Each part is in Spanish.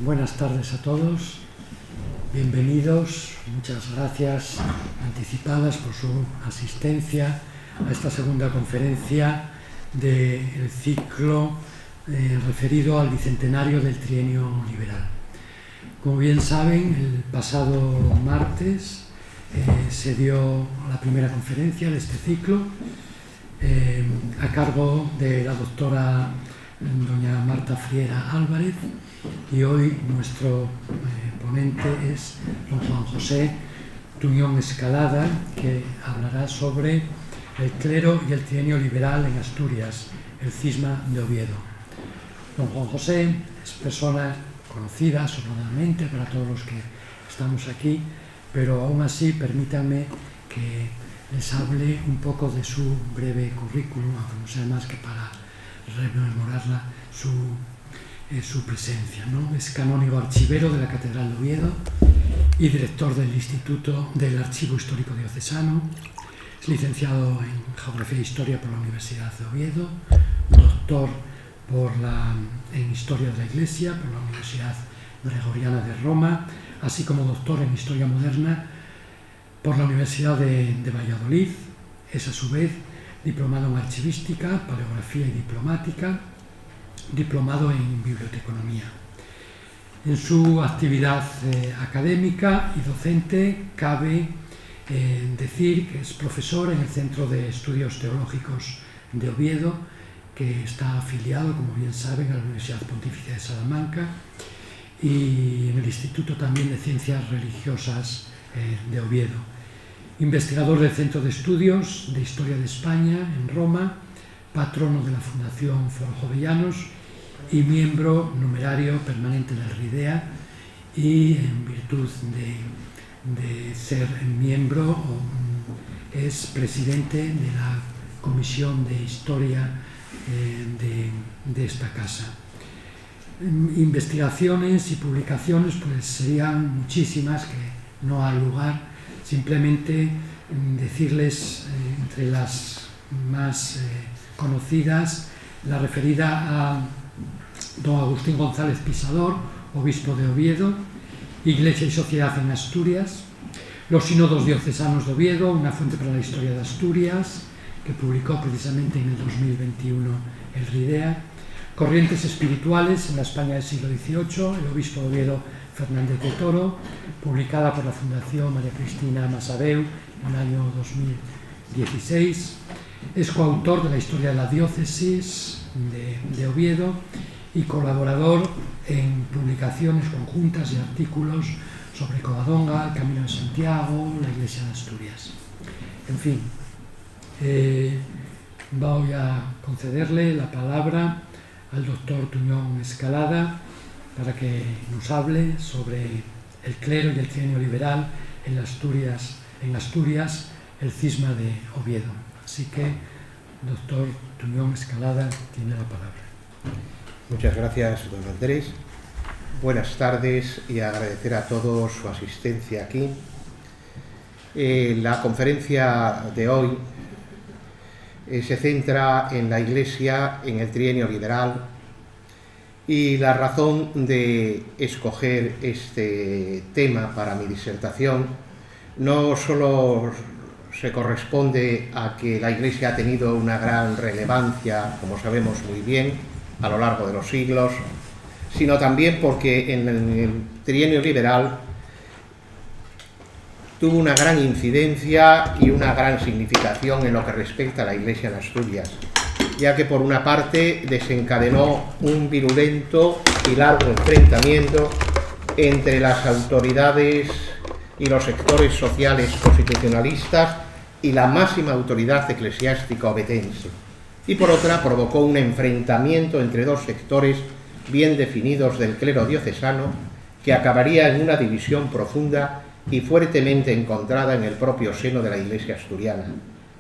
Buenas tardes a todos, bienvenidos, muchas gracias anticipadas por su asistencia a esta segunda conferencia del ciclo referido al bicentenario del trienio liberal. Como bien saben, el pasado martes se dio la primera conferencia de este ciclo a cargo de la doctora doña Marta Friera Álvarez, y hoy nuestro ponente es don Juan José Tuñón Escalada, que hablará sobre el clero y el trienio liberal en Asturias, el cisma de Oviedo. Don Juan José es persona conocida sobradamente para todos los que estamos aquí, pero aún así permítanme que les hable un poco de su breve currículum, aunque no sea más que para rememorarla su presencia, ¿no? Es canónigo archivero de la Catedral de Oviedo y director del Instituto del Archivo Histórico Diocesano. Es licenciado en Geografía e Historia por la Universidad de Oviedo, doctor en Historia de la Iglesia por la Universidad Gregoriana de Roma, así como doctor en Historia Moderna por la Universidad de Valladolid. Es a su vez diplomado en Archivística, Paleografía y Diplomática, diplomado en Biblioteconomía. En su actividad académica y docente cabe decir que es profesor en el Centro de Estudios Teológicos de Oviedo, que está afiliado, como bien saben, a la Universidad Pontificia de Salamanca, y en el Instituto también de Ciencias Religiosas de Oviedo. Investigador del Centro de Estudios de Historia de España en Roma, patrono de la Fundación Foro Jovellanos y miembro numerario permanente del RIDEA, y en virtud de ser miembro es presidente de la Comisión de Historia de esta casa. Investigaciones y publicaciones pues serían muchísimas, que no ha lugar. Simplemente decirles entre las más conocidas la referida a don Agustín González Pisador, obispo de Oviedo, Iglesia y Sociedad en Asturias, los sínodos diocesanos de Oviedo, una fuente para la historia de Asturias, que publicó precisamente en el 2021 el RIDEA, Corrientes espirituales en la España del siglo XVIII, el obispo de Oviedo Fernández de Toro, publicada por la Fundación María Cristina Masaveu en el año 2016. Es coautor de la Historia de la Diócesis de Oviedo y colaborador en publicaciones conjuntas y artículos sobre Covadonga, el Camino de Santiago, la Iglesia de Asturias. En fin, voy a concederle la palabra al doctor Tuñón Escalada para que nos hable sobre el clero y el trienio liberal en Asturias, el cisma de Oviedo. Así que, doctor Tuñón Escalada, tiene la palabra. Muchas gracias, don Andrés. Buenas tardes y agradecer a todos su asistencia aquí. La conferencia de hoy se centra en la Iglesia en el trienio liberal, y la razón de escoger este tema para mi disertación no solo se corresponde a que la Iglesia ha tenido una gran relevancia, como sabemos muy bien, a lo largo de los siglos, sino también porque en el trienio liberal tuvo una gran incidencia y una gran significación en lo que respecta a la Iglesia en Asturias, ya que por una parte desencadenó un virulento y largo enfrentamiento entre las autoridades y los sectores sociales constitucionalistas y la máxima autoridad eclesiástica ovetense, y por otra provocó un enfrentamiento entre dos sectores bien definidos del clero diocesano, que acabaría en una división profunda y fuertemente encontrada en el propio seno de la Iglesia asturiana,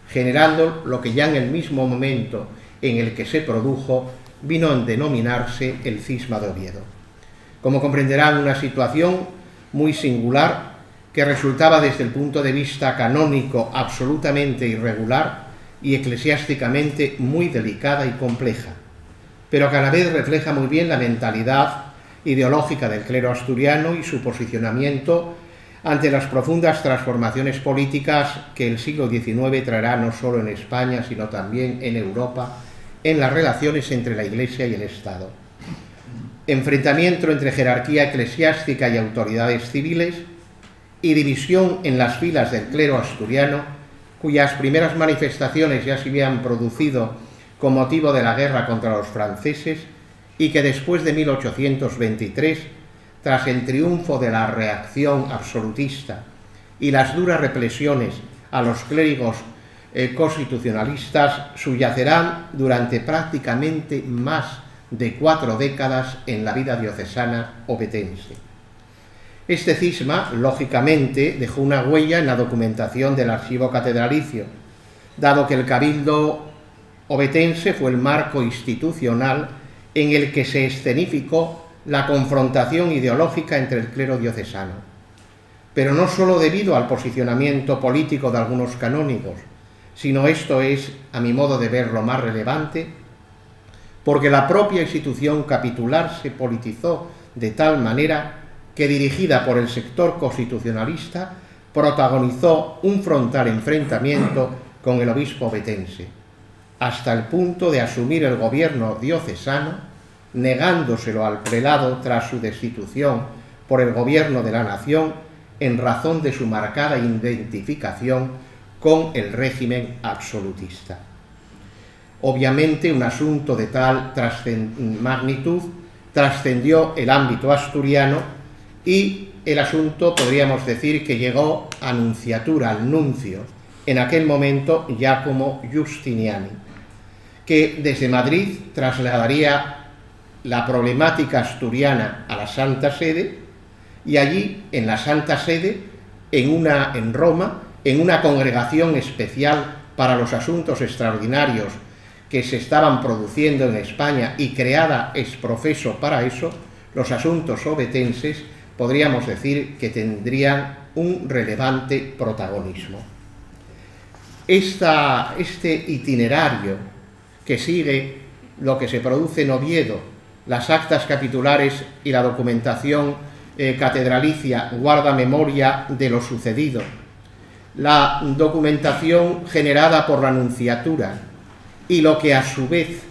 generando lo que ya en el mismo momento en el que se produjo vino a denominarse el cisma de Oviedo. Como comprenderán, una situación muy singular que resultaba desde el punto de vista canónico absolutamente irregular y eclesiásticamente muy delicada y compleja, pero que a la vez refleja muy bien la mentalidad ideológica del clero asturiano y su posicionamiento ante las profundas transformaciones políticas que el siglo XIX traerá no solo en España, sino también en Europa, en las relaciones entre la Iglesia y el Estado. Enfrentamiento entre jerarquía eclesiástica y autoridades civiles y división en las filas del clero asturiano, cuyas primeras manifestaciones ya se habían producido con motivo de la guerra contra los franceses y que después de 1823, tras el triunfo de la reacción absolutista y las duras represiones a los clérigos constitucionalistas, subyacerán durante prácticamente más de 4 décadas en la vida diocesana ovetense. Este cisma, lógicamente, dejó una huella en la documentación del archivo catedralicio, dado que el cabildo ovetense fue el marco institucional en el que se escenificó la confrontación ideológica entre el clero diocesano, pero no solo debido al posicionamiento político de algunos canónigos, sino esto es, a mi modo de ver, lo más relevante, porque la propia institución capitular se politizó de tal manera que, dirigida por el sector constitucionalista, protagonizó un frontal enfrentamiento con el obispo ovetense, hasta el punto de asumir el gobierno diocesano, negándoselo al prelado tras su destitución por el gobierno de la nación en razón de su marcada identificación con el régimen absolutista. Obviamente, un asunto de tal magnitud trascendió el ámbito asturiano y el asunto, podríamos decir, que llegó a nunciatura, al nuncio, en aquel momento Giacomo Giustiniani, que desde Madrid trasladaría la problemática asturiana a la Santa Sede, y allí, en la Santa Sede, en Roma, en una congregación especial para los asuntos extraordinarios que se estaban produciendo en España y creada ex professo para eso, los asuntos ovetenses, podríamos decir que tendrían un relevante protagonismo. Este itinerario que sigue lo que se produce en Oviedo, las actas capitulares y la documentación catedralicia guarda memoria de lo sucedido. La documentación generada por la nunciatura y lo que a su vez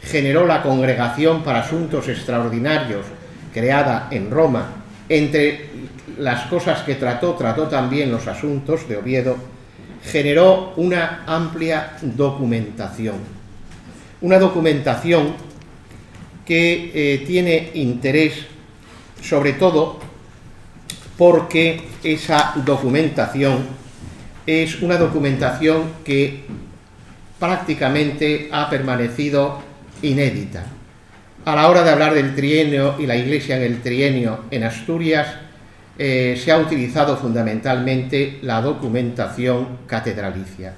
generó la Congregación para Asuntos Extraordinarios, creada en Roma, entre las cosas que trató también los asuntos de Oviedo, generó una amplia documentación. Una documentación que tiene interés sobre todo porque esa documentación es una documentación que prácticamente ha permanecido inédita. A la hora de hablar del trienio y la Iglesia en el trienio en Asturias, se ha utilizado fundamentalmente la documentación catedralicia.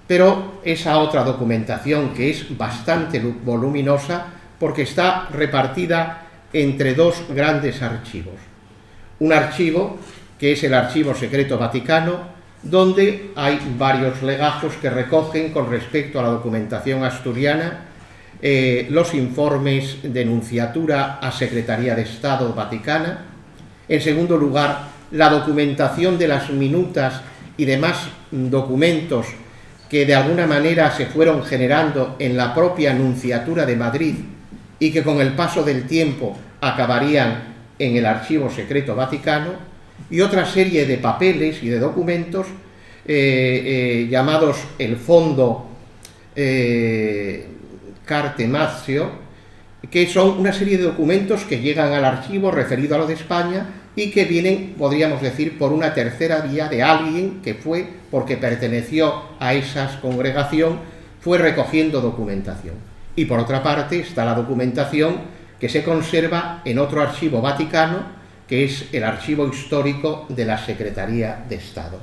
Pero esa otra documentación, que es bastante voluminosa, porque está repartida entre 2 grandes archivos. Un archivo, que es el Archivo Secreto Vaticano, donde hay varios legajos que recogen con respecto a la documentación asturiana, los informes de nunciatura a Secretaría de Estado Vaticana. En segundo lugar, la documentación de las minutas y demás documentos que de alguna manera se fueron generando en la propia Nunciatura de Madrid y que con el paso del tiempo acabarían en el Archivo Secreto Vaticano, y otra serie de papeles y de documentos llamados el Fondo Carte Mazio, que son una serie de documentos que llegan al archivo referido a lo de España y que vienen, podríamos decir, por una tercera vía de alguien que fue, porque perteneció a esa congregación, fue recogiendo documentación. Y por otra parte está la documentación que se conserva en otro archivo vaticano, que es el Archivo Histórico de la Secretaría de Estado.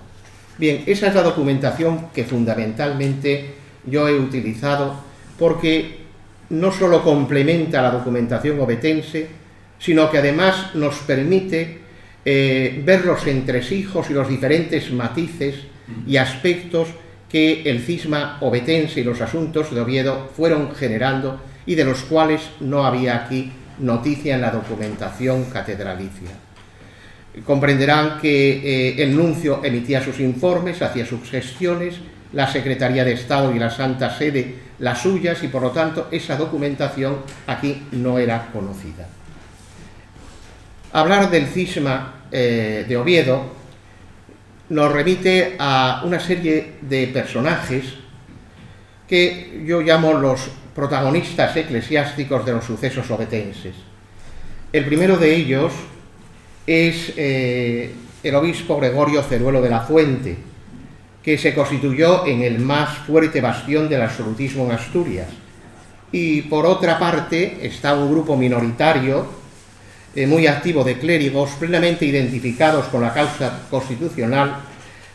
Bien, esa es la documentación que fundamentalmente yo he utilizado, porque no solo complementa la documentación ovetense, sino que además nos permite ver los entresijos y los diferentes matices y aspectos que el cisma ovetense y los asuntos de Oviedo fueron generando, y de los cuales no había aquí noticia en la documentación catedralicia. Comprenderán que el nuncio emitía sus informes, hacía sus gestiones, la Secretaría de Estado y la Santa Sede las suyas, y por lo tanto esa documentación aquí no era conocida. Hablar del cisma de Oviedo nos remite a una serie de personajes que yo llamo los protagonistas eclesiásticos de los sucesos ovetenses. El primero de ellos es el obispo Gregorio Ceruelo de la Fuente, que se constituyó en el más fuerte bastión del absolutismo en Asturias. Y por otra parte está un grupo minoritario muy activo de clérigos plenamente identificados con la causa constitucional,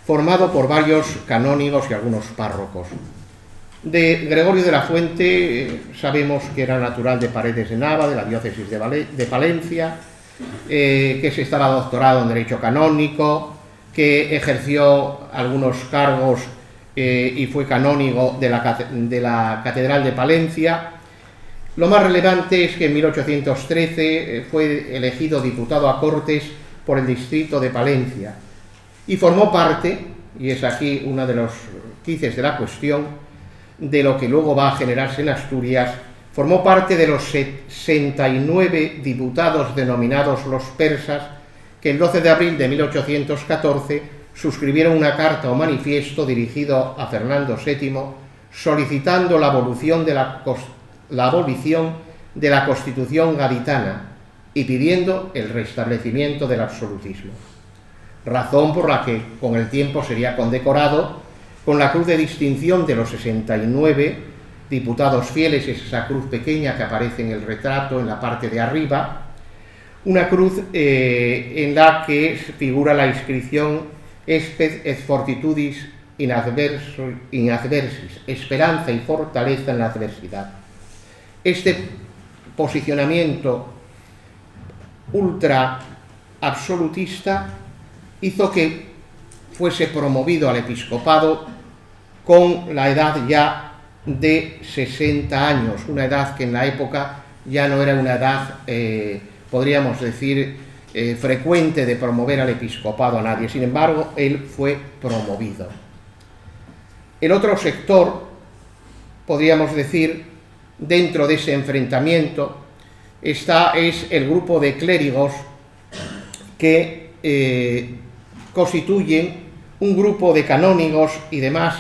formado por varios canónigos y algunos párrocos. De Gregorio de la Fuente sabemos que era natural de Paredes de Nava, de la diócesis de Palencia, que se estaba doctorado en Derecho Canónico, que ejerció algunos cargos y fue canónigo de la Catedral de Palencia. Lo más relevante es que en 1813 fue elegido diputado a Cortes por el distrito de Palencia y formó parte, y es aquí uno de los quices de la cuestión, de lo que luego va a generarse en Asturias, formó parte de los 69 diputados denominados los persas, que el 12 de abril de 1814 suscribieron una carta o manifiesto dirigido a Fernando VII solicitando la abolición de la Constitución gaditana y pidiendo el restablecimiento del absolutismo. Razón por la que con el tiempo sería condecorado con la cruz de distinción de los 69 diputados fieles, esa cruz pequeña que aparece en el retrato en la parte de arriba, una cruz en la que figura la inscripción Espes et fortitudis in adversis, esperanza y fortaleza en la adversidad. Este posicionamiento ultra absolutista hizo que fuese promovido al episcopado con la edad ya de 60 años, una edad que en la época ya no era una edad, podríamos decir, frecuente de promover al episcopado a nadie. Sin embargo, él fue promovido. El otro sector, podríamos decir, dentro de ese enfrentamiento, es el grupo de clérigos que constituyen un grupo de canónigos y demás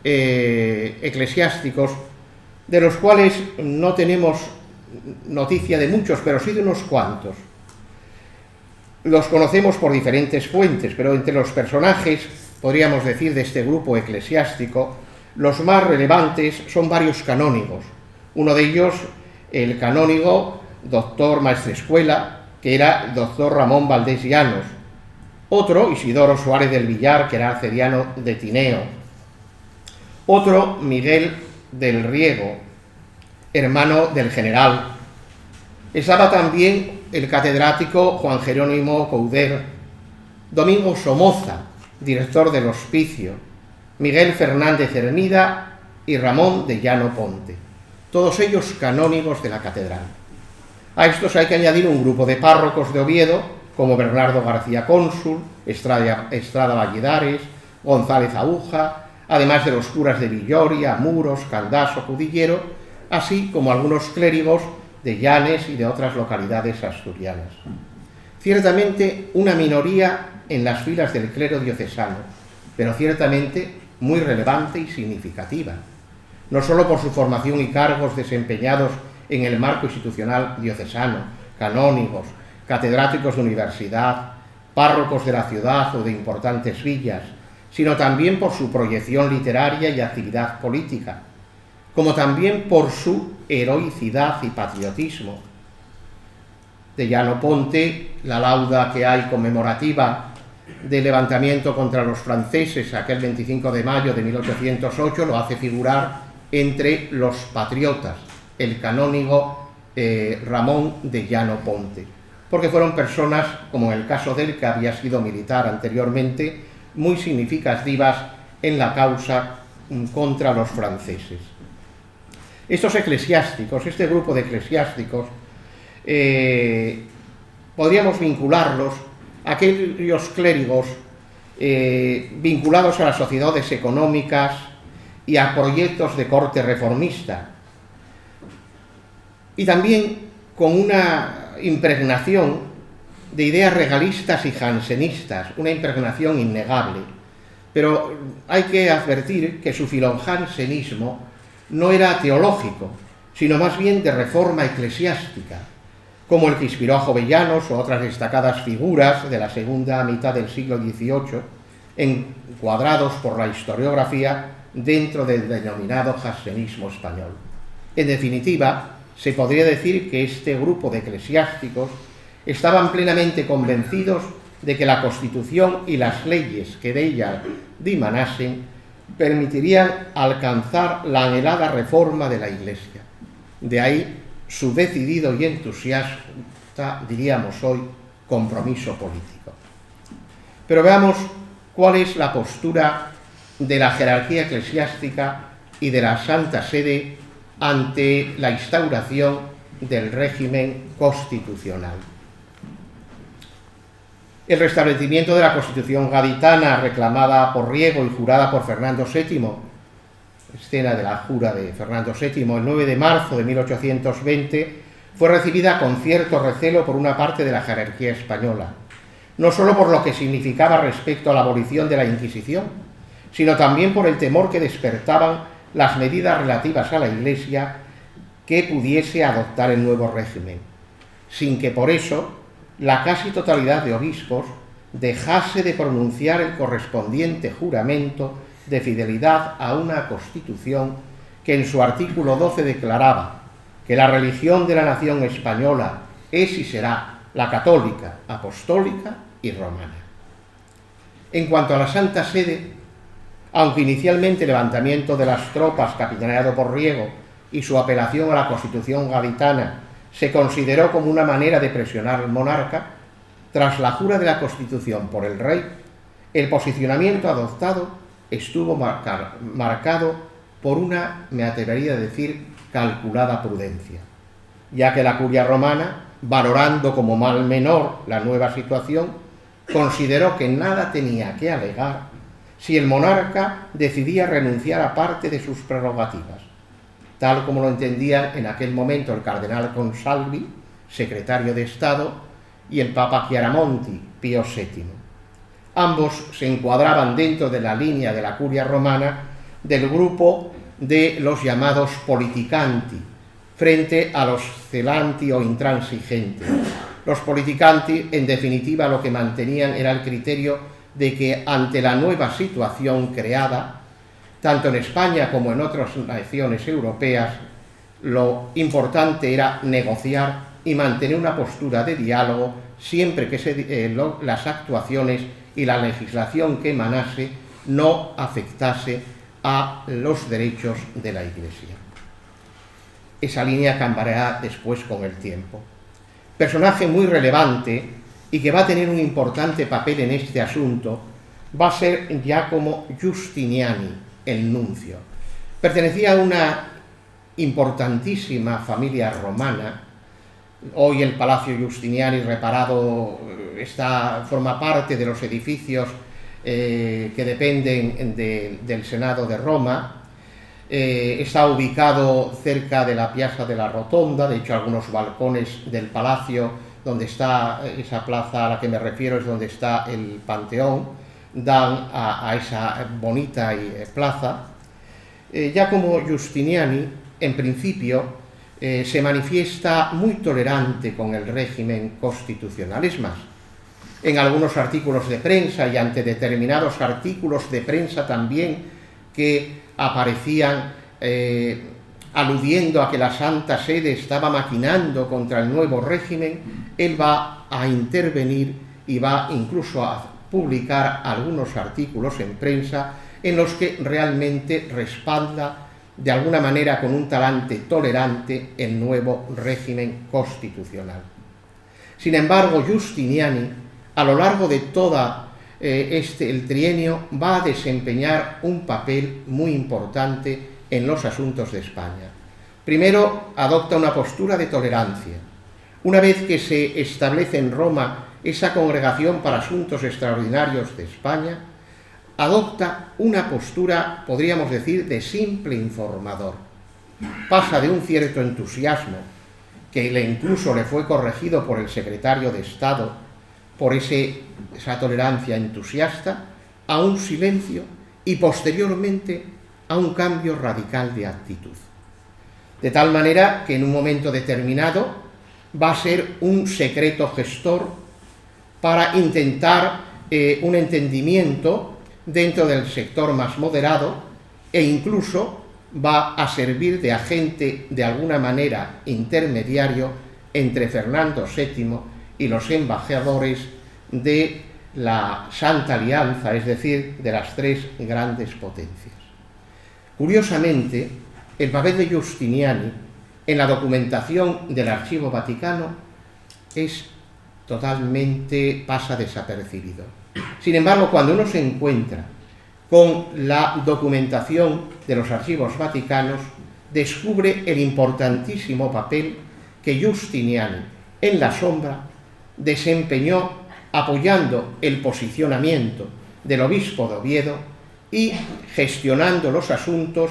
eclesiásticos, de los cuales no tenemos noticia de muchos, pero sí de unos cuantos. Los conocemos por diferentes fuentes, pero entre los personajes, podríamos decir, de este grupo eclesiástico, los más relevantes son varios canónigos. Uno de ellos, el canónigo doctor maestrescuela, que era el doctor Ramón Valdés Llanos. Otro, Isidoro Suárez del Villar, que era arcediano de Tineo. Otro, Miguel del Riego, hermano del general. Estaba también el catedrático Juan Jerónimo Couder, Domingo Somoza, director del Hospicio, Miguel Fernández Hermida y Ramón de Llano Ponte, todos ellos canónigos de la catedral. A estos hay que añadir un grupo de párrocos de Oviedo, como Bernardo García Cónsul, Estrada Valladares, González Aguja, además de los curas de Villoria, Muros, Caldaso, Cudillero, así como algunos clérigos de Llanes y de otras localidades asturianas. Ciertamente una minoría en las filas del clero diocesano, pero ciertamente muy relevante y significativa, no solo por su formación y cargos desempeñados en el marco institucional diocesano, canónigos, catedráticos de universidad, párrocos de la ciudad o de importantes villas, sino también por su proyección literaria y actividad política, como también por su heroicidad y patriotismo. De Llano Ponte, la lauda que hay conmemorativa del levantamiento contra los franceses aquel 25 de mayo de 1808 lo hace figurar entre los patriotas, el canónigo Ramón de Llano Ponte, porque fueron personas, como en el caso de él, que había sido militar anteriormente, muy significativas en la causa contra los franceses. Estos eclesiásticos, este grupo de eclesiásticos, podríamos vincularlos a aquellos clérigos vinculados a las sociedades económicas y a proyectos de corte reformista, y también con una impregnación de ideas regalistas y jansenistas, una impregnación innegable. Pero hay que advertir que su filonjansenismo no era teológico, sino más bien de reforma eclesiástica, como el que inspiró a Jovellanos o otras destacadas figuras de la segunda mitad del siglo XVIII, encuadrados por la historiografía dentro del denominado jansenismo español. En definitiva, se podría decir que este grupo de eclesiásticos estaban plenamente convencidos de que la Constitución y las leyes que de ella dimanasen permitirían alcanzar la anhelada reforma de la Iglesia. De ahí su decidido y entusiasta, diríamos hoy, compromiso político. Pero veamos cuál es la postura de la jerarquía eclesiástica y de la Santa Sede ante la instauración del régimen constitucional. El restablecimiento de la Constitución gaditana, reclamada por Riego y jurada por Fernando VII, escena de la jura de Fernando VII, el 9 de marzo de 1820, fue recibida con cierto recelo por una parte de la jerarquía española, no solo por lo que significaba respecto a la abolición de la Inquisición, sino también por el temor que despertaban las medidas relativas a la Iglesia que pudiese adoptar el nuevo régimen, sin que por eso la casi totalidad de obispos dejase de pronunciar el correspondiente juramento de fidelidad a una Constitución que en su artículo 12 declaraba que la religión de la nación española es y será la católica, apostólica y romana. En cuanto a la Santa Sede, aunque inicialmente el levantamiento de las tropas capitaneado por Riego y su apelación a la Constitución gaditana se consideró como una manera de presionar al monarca, tras la jura de la Constitución por el rey, el posicionamiento adoptado estuvo marcado por una, me atrevería a decir, calculada prudencia, ya que la curia romana, valorando como mal menor la nueva situación, consideró que nada tenía que alegar si el monarca decidía renunciar a parte de sus prerrogativas, tal como lo entendían en aquel momento el cardenal Consalvi, secretario de Estado, y el papa Chiaramonti, Pío VII. Ambos se encuadraban dentro de la línea de la curia romana del grupo de los llamados politicanti, frente a los celanti o intransigentes. Los politicanti, en definitiva, lo que mantenían era el criterio de que ante la nueva situación creada, tanto en España como en otras naciones europeas, lo importante era negociar y mantener una postura de diálogo siempre que las actuaciones y la legislación que emanase no afectase a los derechos de la Iglesia. Esa línea cambiará después con el tiempo. Personaje muy relevante y que va a tener un importante papel en este asunto va a ser Giacomo Giustiniani, el nuncio. Pertenecía a una importantísima familia romana. Hoy el Palacio Giustiniani reparado forma parte de los edificios que dependen del Senado de Roma. Está ubicado cerca de la Piazza de la Rotonda. De hecho, algunos balcones del palacio, donde está esa plaza a la que me refiero, es donde está el Panteón, dan a esa bonita plaza. Giacomo Giustiniani, en principio, se manifiesta muy tolerante con el régimen constitucional. Es más, en algunos artículos de prensa y ante determinados artículos de prensa también que aparecían aludiendo a que la Santa Sede estaba maquinando contra el nuevo régimen, él va a intervenir y va incluso a publicar algunos artículos en prensa en los que realmente respalda de alguna manera con un talante tolerante el nuevo régimen constitucional. Sin embargo, Giustiniani, a lo largo de toda el trienio, va a desempeñar un papel muy importante en los asuntos de España. Primero, adopta una postura de tolerancia, Una vez que se establece en Roma esa Congregación para Asuntos Extraordinarios de España, adopta una postura, podríamos decir, de simple informador. Pasa de un cierto entusiasmo, que incluso le fue corregido por el secretario de Estado, por esa tolerancia entusiasta, a un silencio y posteriormente a un cambio radical de actitud. De tal manera que en un momento determinado va a ser un secreto gestor para intentar un entendimiento dentro del sector más moderado e incluso va a servir de agente de alguna manera intermediario entre Fernando VII y los embajadores de la Santa Alianza, es decir, de las tres grandes potencias. Curiosamente, el papel de Giustiniani en la documentación del Archivo Vaticano pasa desapercibido. Sin embargo, cuando uno se encuentra con la documentación de los archivos vaticanos, descubre el importantísimo papel que Giustiniani, en la sombra, desempeñó apoyando el posicionamiento del obispo de Oviedo y gestionando los asuntos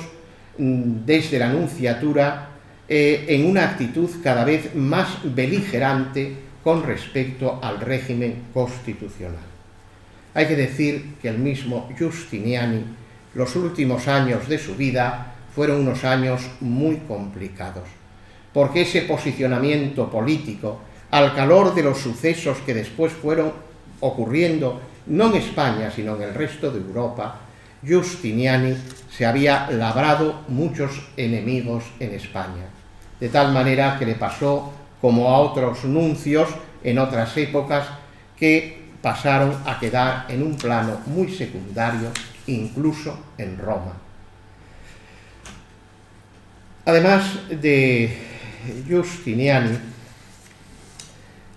desde la nunciatura en una actitud cada vez más beligerante con respecto al régimen constitucional. Hay que decir que el mismo Giustiniani, los últimos años de su vida fueron unos años muy complicados, porque ese posicionamiento político, al calor de los sucesos que después fueron ocurriendo, no en España, sino en el resto de Europa, Giustiniani se había labrado muchos enemigos en España, de tal manera que le pasó como a otros nuncios en otras épocas que pasaron a quedar en un plano muy secundario, incluso en Roma. Además de Giustiniani,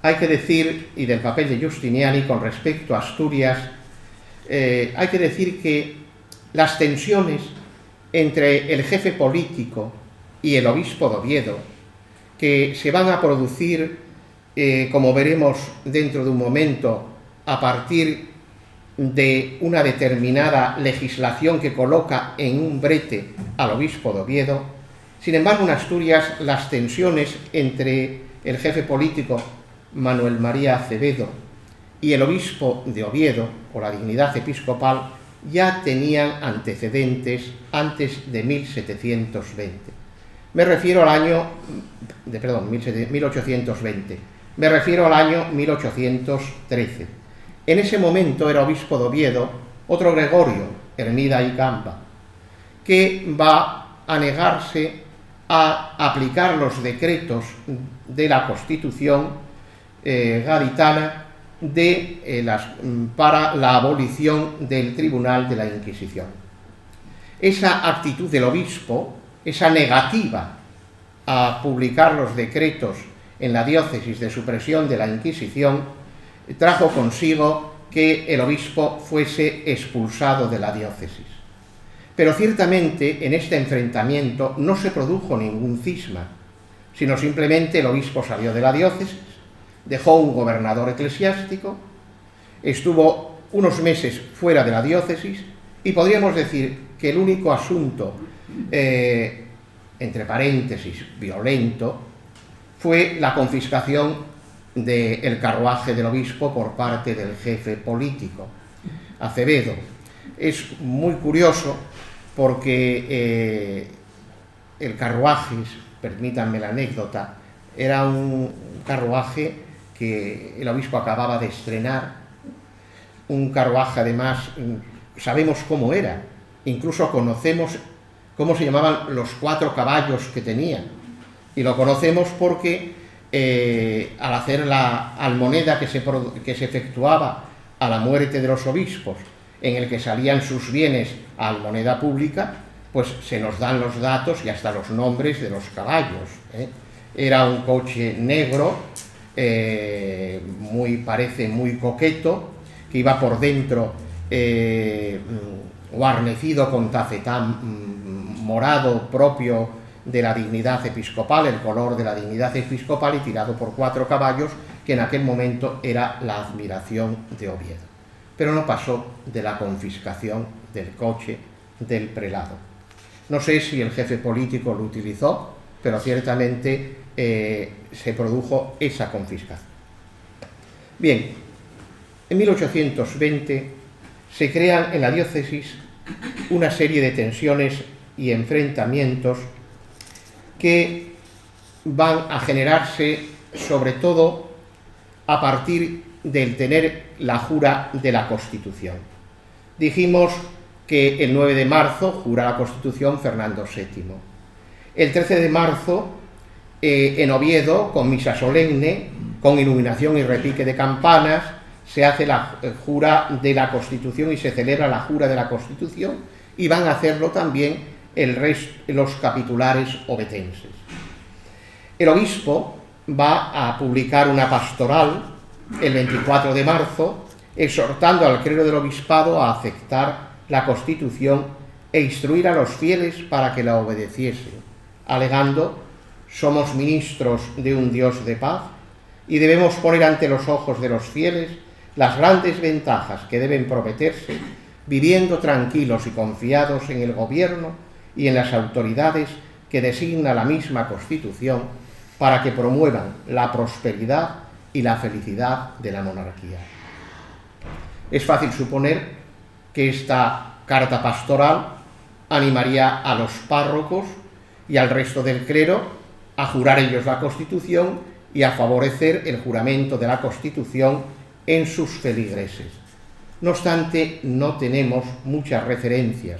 hay que decir, y del papel de Giustiniani con respecto a Asturias, hay que decir que las tensiones entre el jefe político y el obispo de Oviedo, que se van a producir, como veremos dentro de un momento, a partir de una determinada legislación que coloca en un brete al obispo de Oviedo. Sin embargo, en Asturias las tensiones entre el jefe político Manuel María Acevedo y el obispo de Oviedo, o la dignidad episcopal, ya tenían antecedentes antes de 1720. Me refiero al año, 1820. Me refiero al año 1813. En ese momento era obispo de Oviedo otro Gregorio, Hermida y Gamba, que va a negarse a aplicar los decretos de la Constitución gaditana para la abolición del Tribunal de la Inquisición. Esa actitud del obispo, esa negativa a publicar los decretos en la diócesis de supresión de la Inquisición, trajo consigo que el obispo fuese expulsado de la diócesis. Pero ciertamente en este enfrentamiento no se produjo ningún cisma, sino simplemente el obispo salió de la diócesis, dejó un gobernador eclesiástico, estuvo unos meses fuera de la diócesis y podríamos decir que el único asunto, entre paréntesis, violento, fue la confiscación del carruaje del obispo por parte del jefe político, Acevedo. Es muy curioso porque el carruaje, permítanme la anécdota, era un carruaje que el obispo acababa de estrenar, un carruaje además, sabemos cómo era, incluso conocemos cómo se llamaban los 4 caballos que tenía, y lo conocemos porque al hacer la almoneda que se efectuaba a la muerte de los obispos, en el que salían sus bienes a almoneda pública, pues se nos dan los datos y hasta los nombres de los caballos. Era un coche negro, parece muy coqueto, que iba por dentro guarnecido con tafetán morado propio de la dignidad episcopal, el color de la dignidad episcopal, y tirado por 4 caballos, que en aquel momento era la admiración de Oviedo. Pero no pasó de la confiscación del coche del prelado. No sé si el jefe político lo utilizó, pero ciertamente se produjo esa confiscación. Bien, en 1820 se crean en la diócesis una serie de tensiones y enfrentamientos que van a generarse sobre todo a partir del tener la jura de la Constitución. Dijimos que el 9 de marzo jura la Constitución Fernando VII. El 13 de marzo, en Oviedo, con misa solemne, con iluminación y repique de campanas, se hace la jura de la Constitución y se celebra la jura de la Constitución, y van a hacerlo también los capitulares ovetenses. El obispo va a publicar una pastoral el 24 de marzo, exhortando al clero del obispado a aceptar la Constitución e instruir a los fieles para que la obedeciesen, alegando: somos ministros de un Dios de paz y debemos poner ante los ojos de los fieles las grandes ventajas que deben prometerse, viviendo tranquilos y confiados en el gobierno y en las autoridades que designa la misma Constitución, para que promuevan la prosperidad y la felicidad de la monarquía. Es fácil suponer que esta carta pastoral animaría a los párrocos y al resto del clero a jurar ellos la Constitución y a favorecer el juramento de la Constitución en sus feligreses. No obstante, no tenemos muchas referencias.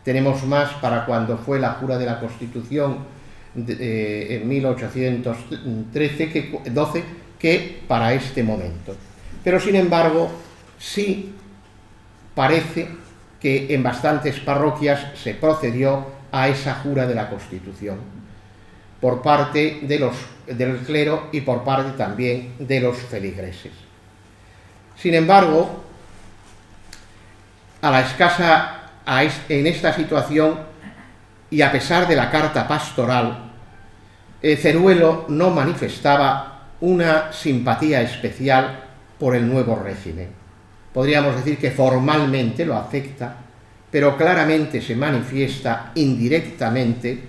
Tenemos más para cuando fue la jura de la Constitución en 1812 que para este momento. Pero, sin embargo, sí parece que en bastantes parroquias se procedió a esa jura de la Constitución por parte del clero y por parte también de los feligreses. Sin embargo, en esta situación, y a pesar de la carta pastoral, Ceruelo no manifestaba una simpatía especial por el nuevo régimen. Podríamos decir que formalmente lo acepta, pero claramente se manifiesta indirectamente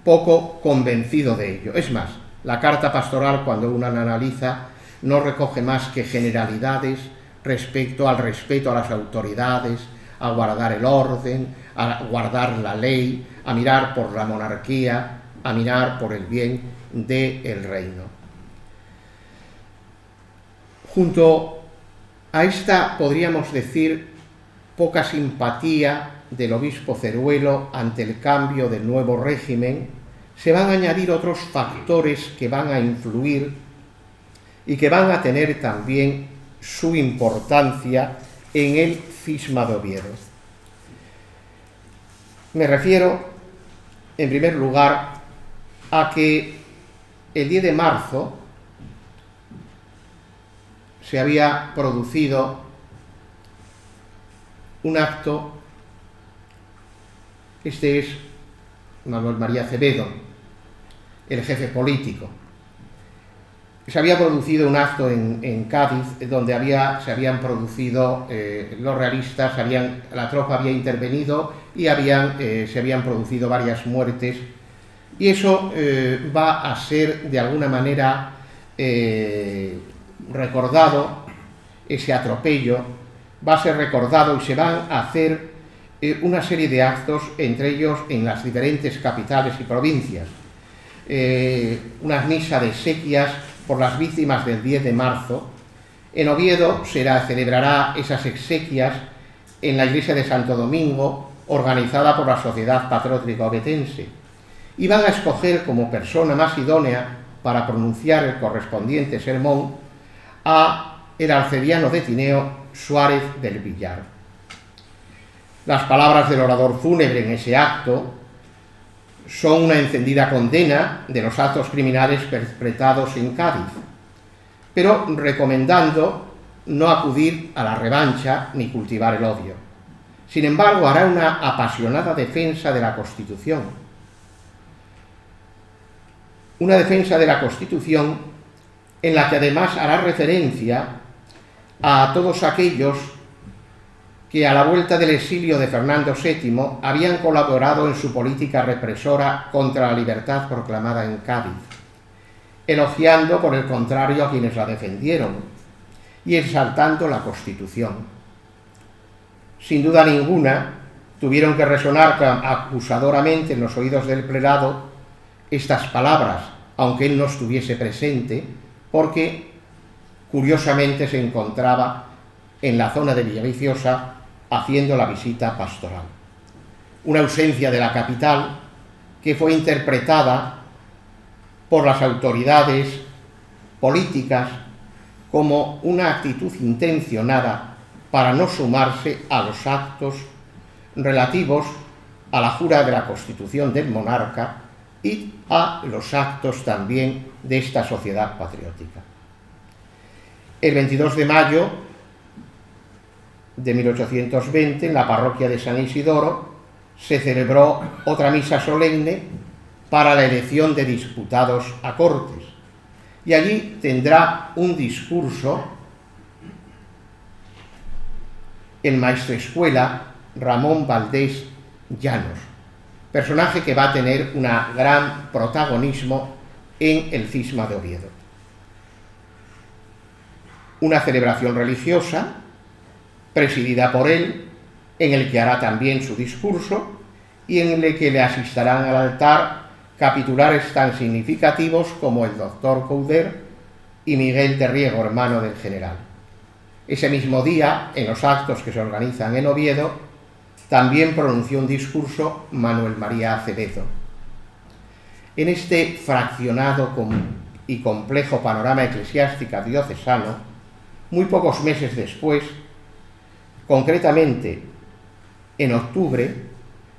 poco convencido de ello. Es más, la carta pastoral, cuando uno la analiza, no recoge más que generalidades respecto al respeto a las autoridades, a guardar el orden, a guardar la ley, a mirar por la monarquía, a mirar por el bien del reino. Junto a esta, podríamos decir, poca simpatía del obispo Ceruelo ante el cambio del nuevo régimen, se van a añadir otros factores que van a influir y que van a tener también su importancia en el cisma de Oviedo. Me refiero, en primer lugar, a que el 10 de marzo se había producido un acto. Este es Manuel María Acevedo, el jefe político. Se había producido un acto en Cádiz donde se habían producido, los realistas, la tropa había intervenido y se habían producido varias muertes, y eso va a ser de alguna manera recordado. Ese atropello va a ser recordado y se van a hacer una serie de actos, entre ellos en las diferentes capitales y provincias. Una misa de exequias por las víctimas del 10 de marzo. En Oviedo se celebrará esas exequias en la iglesia de Santo Domingo, organizada por la Sociedad Patriótica Ovetense, y van a escoger como persona más idónea para pronunciar el correspondiente sermón a el arcediano de Tineo, Suárez del Villar. Las palabras del orador fúnebre en ese acto son una encendida condena de los actos criminales perpetrados en Cádiz, pero recomendando no acudir a la revancha ni cultivar el odio. Sin embargo, hará una apasionada defensa de la Constitución. una defensa de la Constitución en la que además hará referencia a todos aquellos que a la vuelta del exilio de Fernando VII habían colaborado en su política represora contra la libertad proclamada en Cádiz, elogiando por el contrario a quienes la defendieron y exaltando la Constitución. Sin duda ninguna, tuvieron que resonar acusadoramente en los oídos del prelado estas palabras, aunque él no estuviese presente, porque curiosamente se encontraba en la zona de Villaviciosa haciendo la visita pastoral. Una ausencia de la capital que fue interpretada por las autoridades políticas como una actitud intencionada para no sumarse a los actos relativos a la jura de la Constitución del monarca y a los actos también de esta sociedad patriótica. El 22 de mayo de 1820, en la parroquia de San Isidoro, se celebró otra misa solemne para la elección de diputados a Cortes, y allí tendrá un discurso el maestro escuela Ramón Valdés Llanos, personaje que va a tener un gran protagonismo en el Cisma de Oviedo. Una celebración religiosa presidida por él, en el que hará también su discurso y en el que le asistirán al altar capitulares tan significativos como el doctor Couder y Miguel de Riego, hermano del general. Ese mismo día, en los actos que se organizan en Oviedo, también pronunció un discurso Manuel María Acevedo. En este fraccionado y complejo panorama eclesiástico diocesano, muy pocos meses después, concretamente en octubre,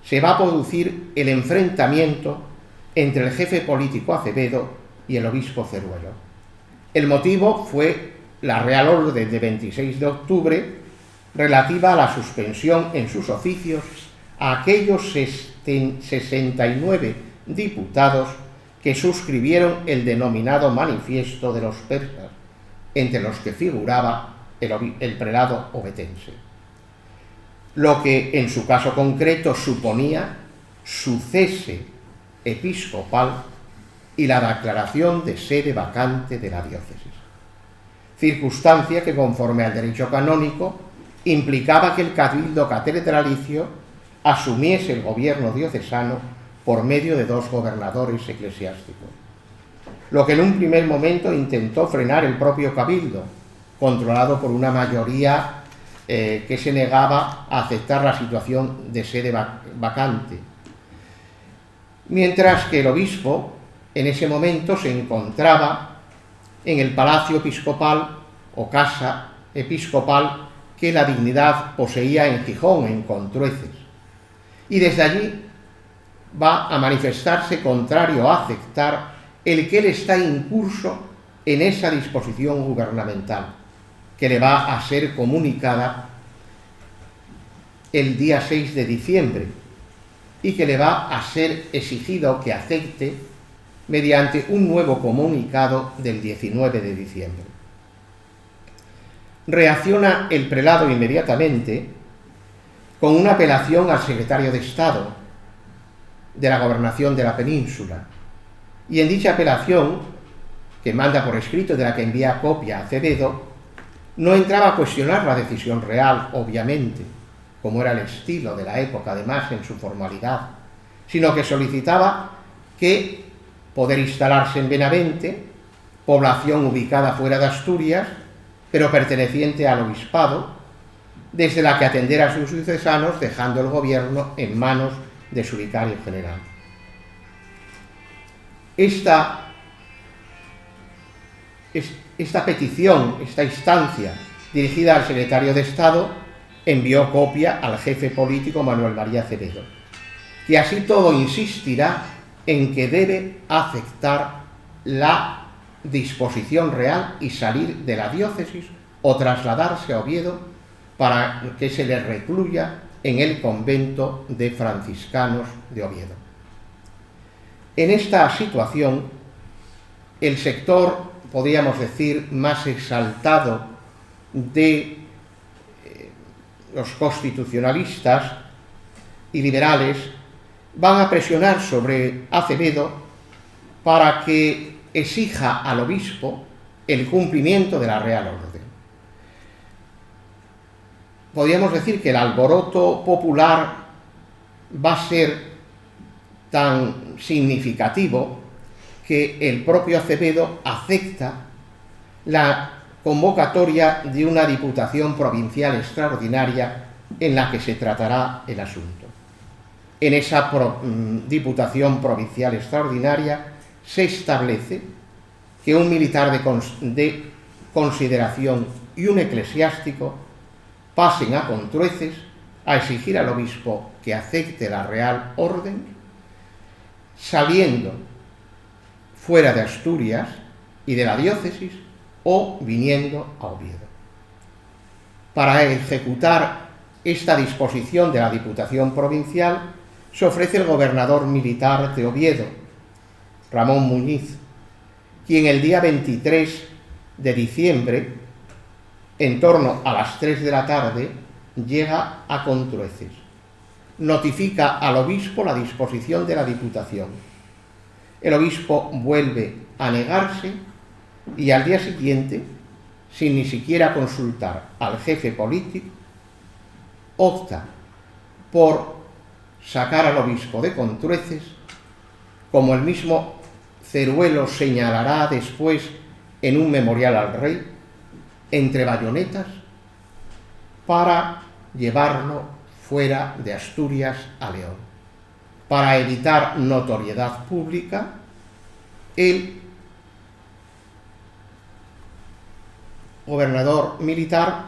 se va a producir el enfrentamiento entre el jefe político Acevedo y el obispo Ceruelo. El motivo fue la Real Orden de 26 de octubre relativa a la suspensión en sus oficios a aquellos 69 diputados que suscribieron el denominado Manifiesto de los Persas, entre los que figuraba el prelado ovetense, lo que en su caso concreto suponía su cese episcopal y la declaración de sede vacante de la diócesis, circunstancia que, conforme al derecho canónico, implicaba que el cabildo catedralicio asumiese el gobierno diocesano por medio de 2 gobernadores eclesiásticos, lo que en un primer momento intentó frenar el propio cabildo, controlado por una mayoría que se negaba a aceptar la situación de sede vacante, mientras que el obispo en ese momento se encontraba en el palacio episcopal o casa episcopal que la dignidad poseía en Gijón, en Contrueces, y desde allí va a manifestarse contrario a aceptar el que él está incurso en esa disposición gubernamental, que le va a ser comunicada el día 6 de diciembre y que le va a ser exigido que acepte mediante un nuevo comunicado del 19 de diciembre. Reacciona el prelado inmediatamente con una apelación al secretario de Estado de la Gobernación de la Península, y en dicha apelación, que manda por escrito, de la que envía copia a Acevedo, no entraba a cuestionar la decisión real, obviamente, como era el estilo de la época, además en su formalidad, sino que solicitaba que poder instalarse en Benavente, población ubicada fuera de Asturias, pero perteneciente al obispado, desde la que atender a sus sucesanos, dejando el gobierno en manos de su vicario general. Esta petición, esta instancia dirigida al secretario de Estado, envió copia al jefe político Manuel María Acevedo, que así todo insistirá en que debe aceptar la disposición real y salir de la diócesis o trasladarse a Oviedo para que se le recluya en el convento de franciscanos de Oviedo. En esta situación, el sector, podríamos decir, más exaltado de los constitucionalistas y liberales van a presionar sobre Acevedo para que exija al obispo el cumplimiento de la Real Orden. Podríamos decir que el alboroto popular va a ser tan significativo que el propio Acevedo acepta la convocatoria de una diputación provincial extraordinaria en la que se tratará el asunto. En esa diputación provincial extraordinaria se establece que un militar de consideración y un eclesiástico pasen a Contrueces a exigir al obispo que acepte la Real Orden, saliendo fuera de Asturias y de la diócesis o viniendo a Oviedo. Para ejecutar esta disposición de la Diputación Provincial se ofrece el gobernador militar de Oviedo, Ramón Muñiz, quien el día 23 de diciembre, en torno a las 3 de la tarde, llega a Contrueces. Notifica al obispo la disposición de la Diputación. El obispo vuelve a negarse y al día siguiente, sin ni siquiera consultar al jefe político, opta por sacar al obispo de Contrueces, como el mismo Ceruelo señalará después en un memorial al rey, entre bayonetas, para llevarlo fuera de Asturias a León. Para evitar notoriedad pública, el gobernador militar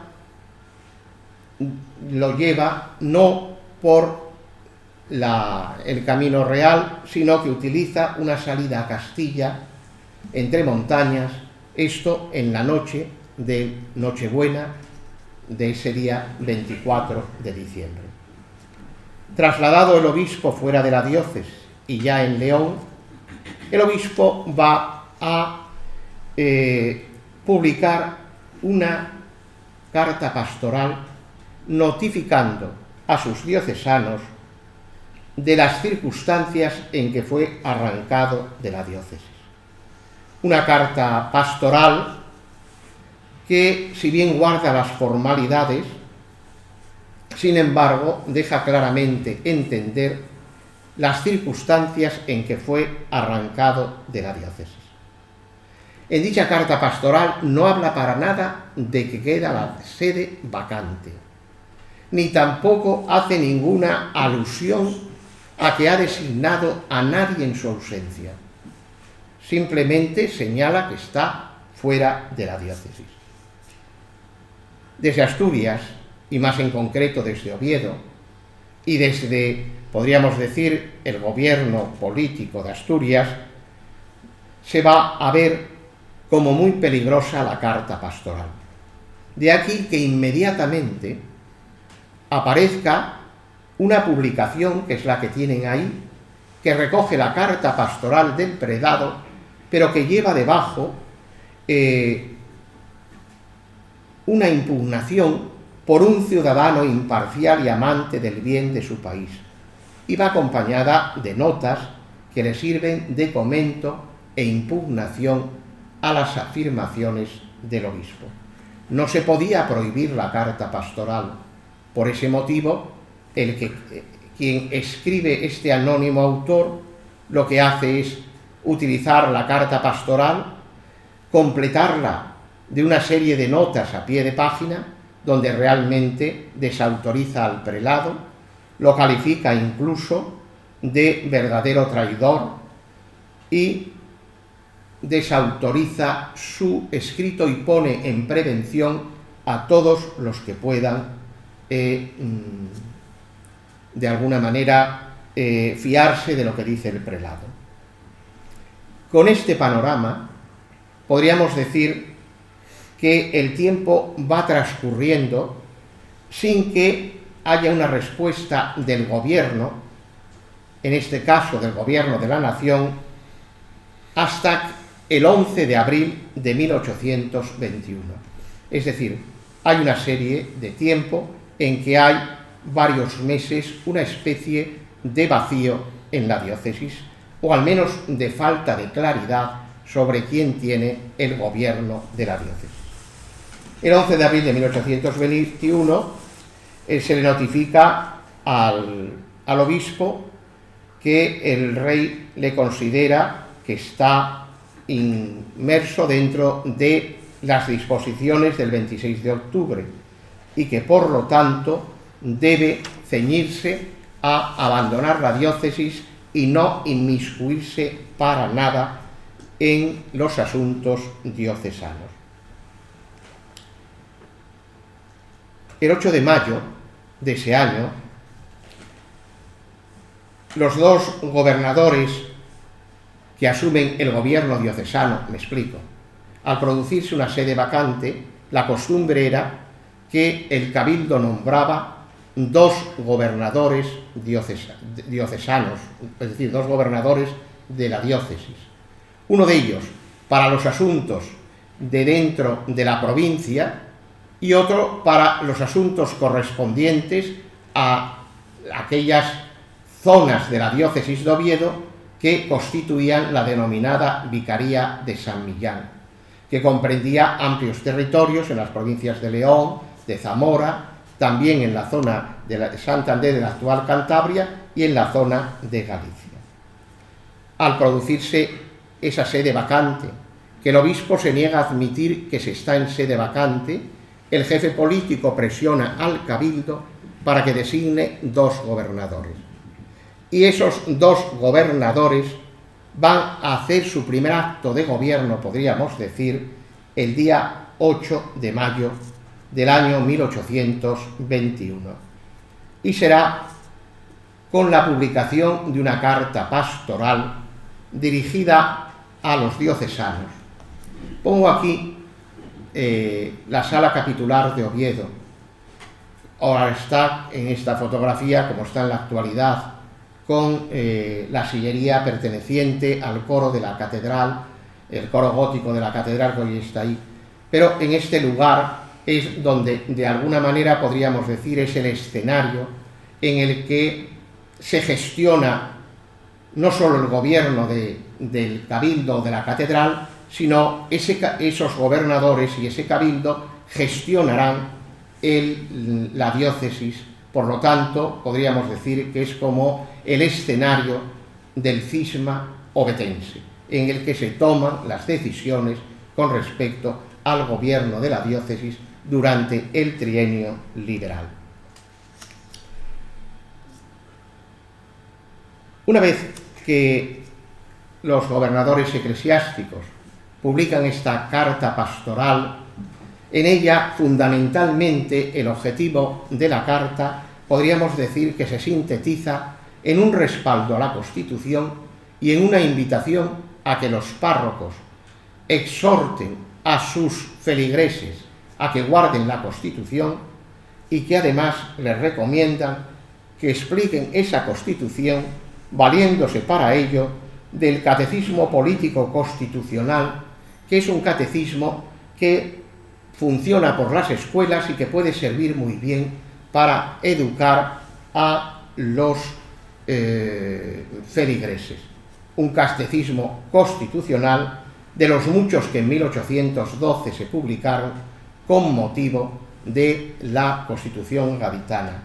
lo lleva no por el camino real, sino que utiliza una salida a Castilla entre montañas, esto en la noche de Nochebuena de ese día 24 de diciembre. Trasladado el obispo fuera de la diócesis y ya en León, el obispo va a publicar una carta pastoral notificando a sus diocesanos de las circunstancias en que fue arrancado de la diócesis. Una carta pastoral que, si bien guarda las formalidades, sin embargo, deja claramente entender las circunstancias en que fue arrancado de la diócesis. En dicha carta pastoral no habla para nada de que queda la sede vacante, ni tampoco hace ninguna alusión a que ha designado a nadie en su ausencia. Simplemente señala que está fuera de la diócesis. Desde Asturias, y más en concreto desde Oviedo, y desde, podríamos decir, el gobierno político de Asturias, se va a ver como muy peligrosa la carta pastoral. De aquí que inmediatamente aparezca una publicación, que es la que tienen ahí, que recoge la carta pastoral del predado, pero que lleva debajo una impugnación por un ciudadano imparcial y amante del bien de su país, y va acompañada de notas que le sirven de comento e impugnación a las afirmaciones del obispo. No se podía prohibir la carta pastoral. Por ese motivo, quien escribe este anónimo autor lo que hace es utilizar la carta pastoral, completarla de una serie de notas a pie de página, donde realmente desautoriza al prelado, lo califica incluso de verdadero traidor y desautoriza su escrito y pone en prevención a todos los que puedan de alguna manera fiarse de lo que dice el prelado. Con este panorama podríamos decir que el tiempo va transcurriendo sin que haya una respuesta del gobierno, en este caso del gobierno de la nación, hasta el 11 de abril de 1821. Es decir, hay una serie de tiempo en que hay varios meses una especie de vacío en la diócesis, o al menos de falta de claridad sobre quién tiene el gobierno de la diócesis. El 11 de abril de 1821 se le notifica al obispo que el rey le considera que está inmerso dentro de las disposiciones del 26 de octubre y que por lo tanto debe ceñirse a abandonar la diócesis y no inmiscuirse para nada en los asuntos diocesanos. El 8 de mayo de ese año, los dos gobernadores que asumen el gobierno diocesano, me explico, al producirse una sede vacante, la costumbre era que el cabildo nombraba dos gobernadores diocesanos, es decir, dos gobernadores de la diócesis. Uno de ellos para los asuntos de dentro de la provincia y otro para los asuntos correspondientes a aquellas zonas de la diócesis de Oviedo que constituían la denominada Vicaría de San Millán, que comprendía amplios territorios en las provincias de León, de Zamora, también en la zona de Santander, de la actual Cantabria, y en la zona de Galicia. Al producirse esa sede vacante, que el obispo se niega a admitir que se está en sede vacante, el jefe político presiona al cabildo para que designe dos gobernadores. Y esos dos gobernadores van a hacer su primer acto de gobierno, podríamos decir, el día 8 de mayo del año 1821. Y será con la publicación de una carta pastoral dirigida a los diocesanos. Pongo aquí la sala capitular de Oviedo. Ahora está en esta fotografía, como está en la actualidad, con la sillería perteneciente al coro de la catedral, el coro gótico de la catedral que hoy está ahí. Pero en este lugar es donde, de alguna manera, podríamos decir, es el escenario en el que se gestiona no solo el gobierno del cabildo de la catedral, sino esos gobernadores y ese cabildo gestionarán la diócesis. Por lo tanto, podríamos decir que es como el escenario del cisma ovetense, en el que se toman las decisiones con respecto al gobierno de la diócesis durante el trienio liberal. Una vez que los gobernadores eclesiásticos publican esta carta pastoral, en ella fundamentalmente el objetivo de la carta podríamos decir que se sintetiza en un respaldo a la Constitución y en una invitación a que los párrocos exhorten a sus feligreses a que guarden la Constitución y que además les recomiendan que expliquen esa Constitución valiéndose para ello del Catecismo Político Constitucional, que es un catecismo que funciona por las escuelas y que puede servir muy bien para educar a los feligreses. Un catecismo constitucional de los muchos que en 1812 se publicaron con motivo de la Constitución gaditana.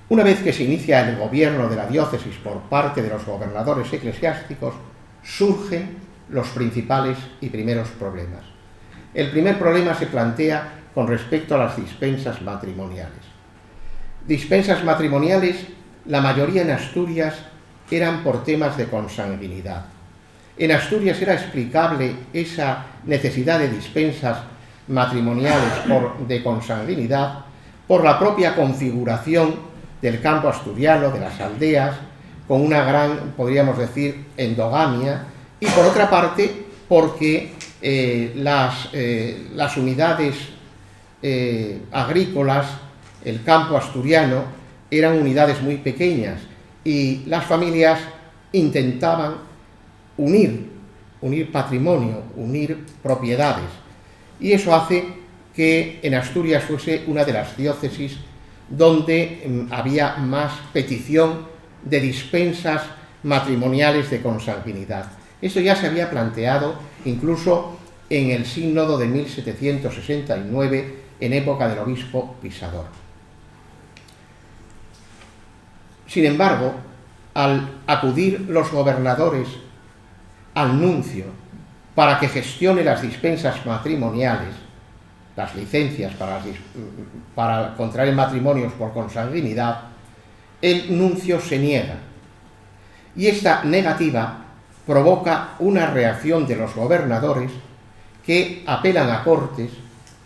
Una vez que se inicia el gobierno de la diócesis por parte de los gobernadores eclesiásticos, surgen los principales y primeros problemas. El primer problema se plantea con respecto a las dispensas matrimoniales. Dispensas matrimoniales, la mayoría en Asturias, eran por temas de consanguinidad. En Asturias era explicable esa necesidad de dispensas matrimoniales de consanguinidad por la propia configuración del campo asturiano, de las aldeas, con una gran, podríamos decir, endogamia, y por otra parte porque las unidades agrícolas, el campo asturiano, eran unidades muy pequeñas y las familias intentaban unir unir patrimonio, unir propiedades. Y eso hace que en Asturias fuese una de las diócesis donde había más petición de dispensas matrimoniales de consanguinidad. Esto ya se había planteado incluso en el sínodo de 1769, en época del obispo Pisador. Sin embargo, al acudir los gobernadores al nuncio para que gestione las dispensas matrimoniales, las licencias para contraer matrimonios por consanguinidad, el nuncio se niega. Y esta negativa provoca una reacción de los gobernadores que apelan a Cortes,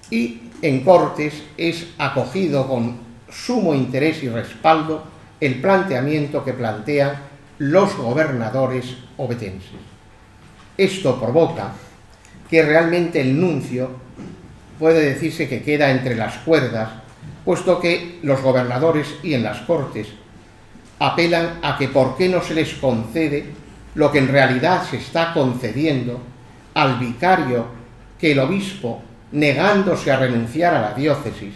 y en Cortes es acogido con sumo interés y respaldo el planteamiento que plantean los gobernadores obetenses. Esto provoca que realmente el nuncio puede decirse que queda entre las cuerdas, puesto que los gobernadores y en las Cortes apelan a que por qué no se les concede lo que en realidad se está concediendo al vicario que el obispo, negándose a renunciar a la diócesis,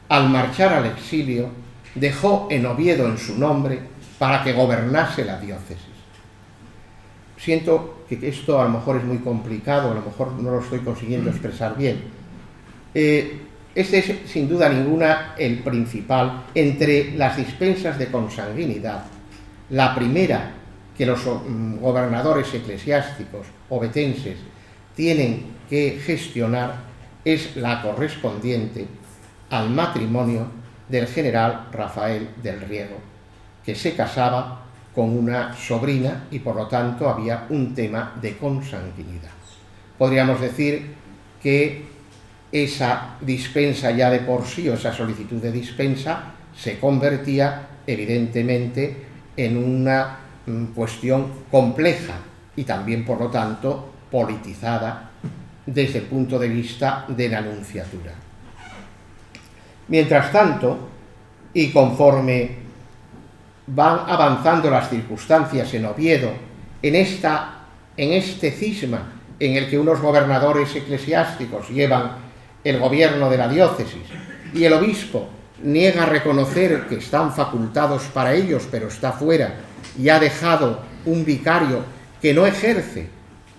al marchar al exilio, dejó en Oviedo en su nombre para que gobernase la diócesis. Siento que esto a lo mejor es muy complicado, a lo mejor no lo estoy consiguiendo expresar bien. Este es sin duda ninguna el principal entre las dispensas de consanguinidad. La primera que los gobernadores eclesiásticos obetenses tienen que gestionar es la correspondiente al matrimonio del general Rafael del Riego, que se casaba con una sobrina y por lo tanto había un tema de consanguinidad. Podríamos decir que esa dispensa ya de por sí, o esa solicitud de dispensa, se convertía evidentemente en una cuestión compleja y también por lo tanto politizada desde el punto de vista de la nunciatura. Mientras tanto, y conforme van avanzando las circunstancias en Oviedo, en este cisma en el que unos gobernadores eclesiásticos llevan el gobierno de la diócesis y el obispo niega a reconocer que están facultados para ellos, pero está fuera y ha dejado un vicario que no ejerce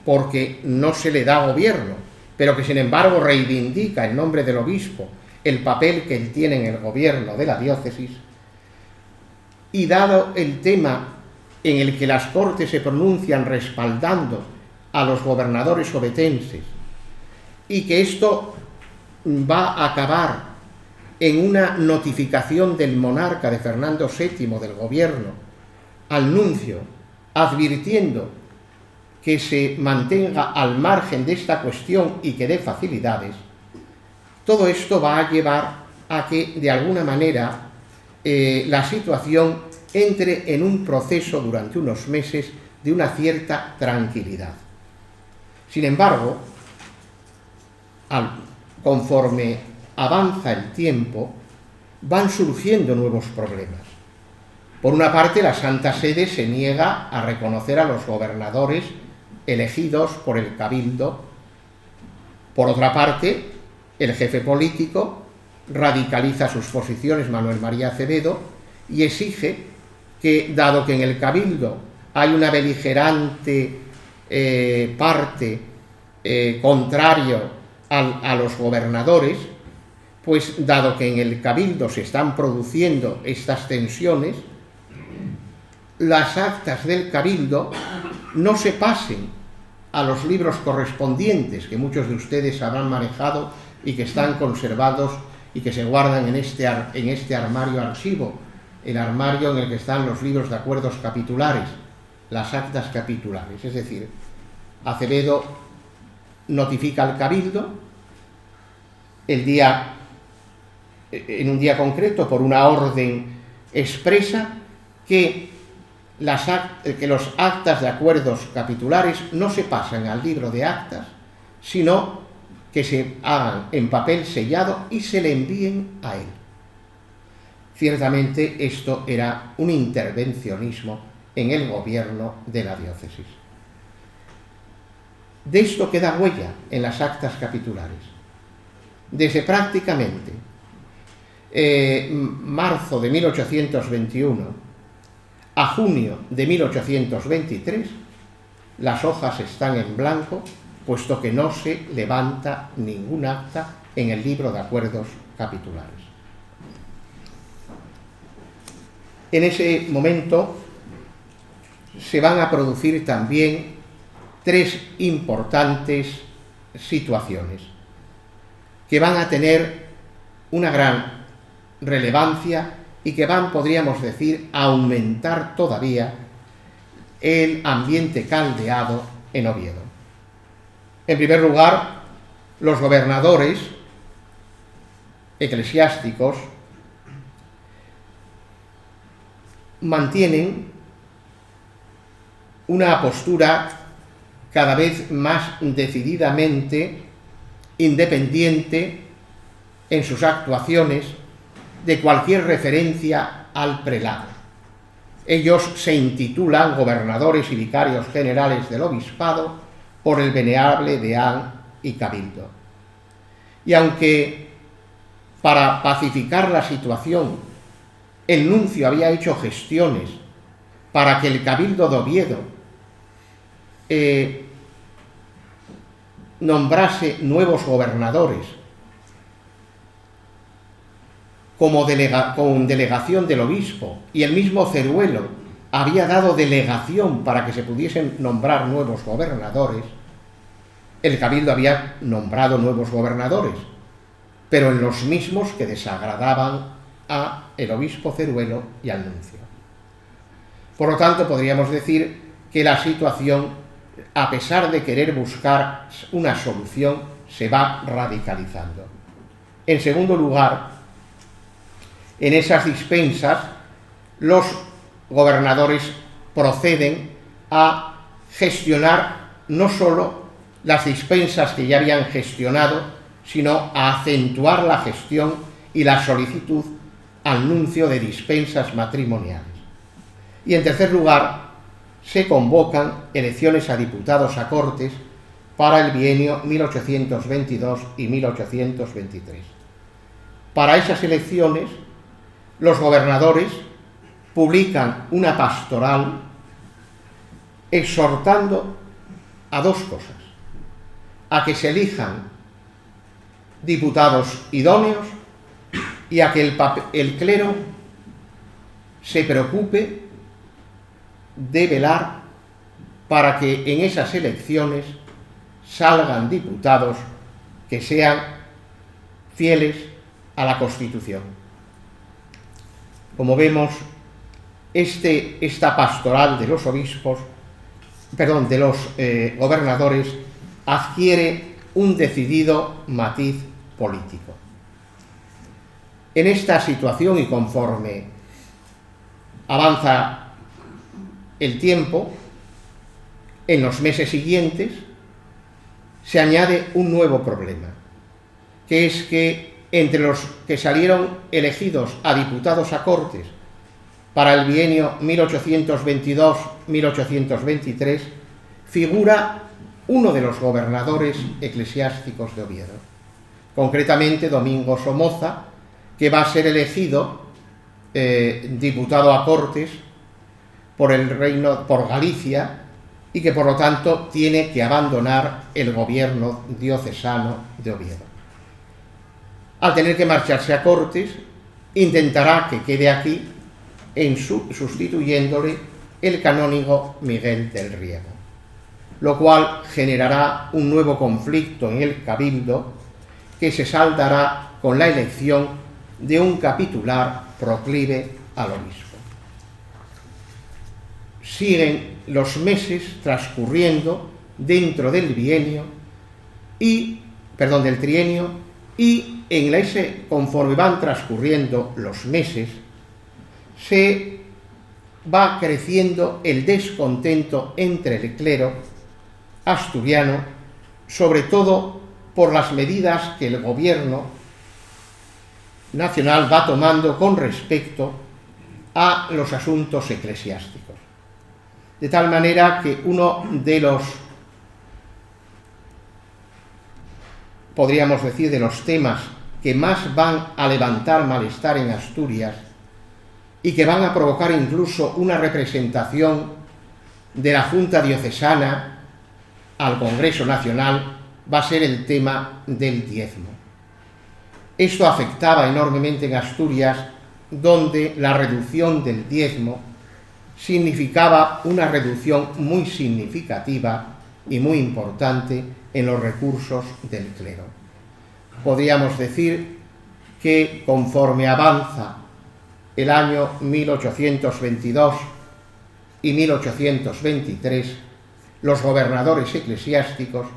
porque no se le da gobierno, pero que sin embargo reivindica en nombre del obispo el papel que él tiene en el gobierno de la diócesis. Y dado el tema en el que las Cortes se pronuncian respaldando a los gobernadores obetenses y que esto va a acabar en una notificación del monarca de Fernando VII del gobierno al nuncio, advirtiendo que se mantenga al margen de esta cuestión y que dé facilidades, todo esto va a llevar a que de alguna manera la situación entre en un proceso durante unos meses de una cierta tranquilidad. Sin embargo, conforme avanza el tiempo, van surgiendo nuevos problemas. Por una parte, la Santa Sede se niega a reconocer a los gobernadores elegidos por el Cabildo. Por otra parte, el jefe político radicaliza sus posiciones, Manuel María Acevedo, y exige que, dado que en el Cabildo hay una beligerante parte contrario a los gobernadores, pues dado que en el Cabildo se están produciendo estas tensiones, las actas del Cabildo no se pasen a los libros correspondientes que muchos de ustedes habrán manejado y que están conservados y que se guardan en este armario archivo, el armario en el que están los libros de acuerdos capitulares, las actas capitulares. Es decir, Acevedo notifica al Cabildo en un día concreto, por una orden expresa, que los actas de acuerdos capitulares no se pasan al libro de actas, sino que se hagan en papel sellado y se le envíen a él. Ciertamente esto era un intervencionismo en el gobierno de la diócesis. De esto queda huella en las actas capitulares. Desde prácticamente marzo de 1821 a junio de 1823, las hojas están en blanco, puesto que no se levanta ningún acta en el libro de acuerdos capitulares. En ese momento se van a producir también tres importantes situaciones que van a tener una gran relevancia y que van, podríamos decir, a aumentar todavía el ambiente caldeado en Oviedo. En primer lugar, los gobernadores eclesiásticos mantienen una postura cada vez más decididamente independiente en sus actuaciones de cualquier referencia al prelado. Ellos se intitulan gobernadores y vicarios generales del obispado por el venerable deán y cabildo. Y aunque para pacificar la situación el nuncio había hecho gestiones para que el cabildo de Oviedo nombrase nuevos gobernadores con delegación del obispo, y el mismo Ceruelo había dado delegación para que se pudiesen nombrar nuevos gobernadores, el cabildo había nombrado nuevos gobernadores, pero en los mismos que desagradaban a el obispo Ceruelo y al nuncio. Por lo tanto, podríamos decir que la situación, a pesar de querer buscar una solución, se va radicalizando. En segundo lugar, en esas dispensas, los gobernadores proceden a gestionar no solo las dispensas que ya habían gestionado, sino a acentuar la gestión y la solicitud al nuncio de dispensas matrimoniales. Y en tercer lugar, se convocan elecciones a diputados a Cortes para el bienio 1822 y 1823. Para esas elecciones, los gobernadores publican una pastoral exhortando a dos cosas: a que se elijan diputados idóneos y a que el clero se preocupe de velar para que en esas elecciones salgan diputados que sean fieles a la Constitución. Como vemos, esta pastoral de los de los gobernadores adquiere un decidido matiz político. En esta situación, y conforme avanza el tiempo, en los meses siguientes se añade un nuevo problema, que es que entre los que salieron elegidos a diputados a Cortes para el bienio 1822-1823 figura uno de los gobernadores eclesiásticos de Oviedo, concretamente Domingo Somoza, que va a ser elegido diputado a Cortes por Galicia, y que por lo tanto tiene que abandonar el gobierno diocesano de Oviedo. Al tener que marcharse a Cortes, intentará que quede aquí, sustituyéndole el canónigo Miguel del Riego, lo cual generará un nuevo conflicto en el cabildo que se saldará con la elección de un capitular proclive al obispo. Siguen los meses transcurriendo dentro del trienio, y conforme van transcurriendo los meses, se va creciendo el descontento entre el clero asturiano, sobre todo por las medidas que el gobierno nacional va tomando con respecto a los asuntos eclesiásticos. De tal manera que uno de los podríamos decir, de los temas que más van a levantar malestar en Asturias y que van a provocar incluso una representación de la Junta Diocesana al Congreso Nacional, va a ser el tema del diezmo. Esto afectaba enormemente en Asturias, donde la reducción del diezmo significaba una reducción muy significativa y muy importante en los recursos del clero. Podríamos decir que conforme avanza el año 1822 y 1823, los gobernadores eclesiásticos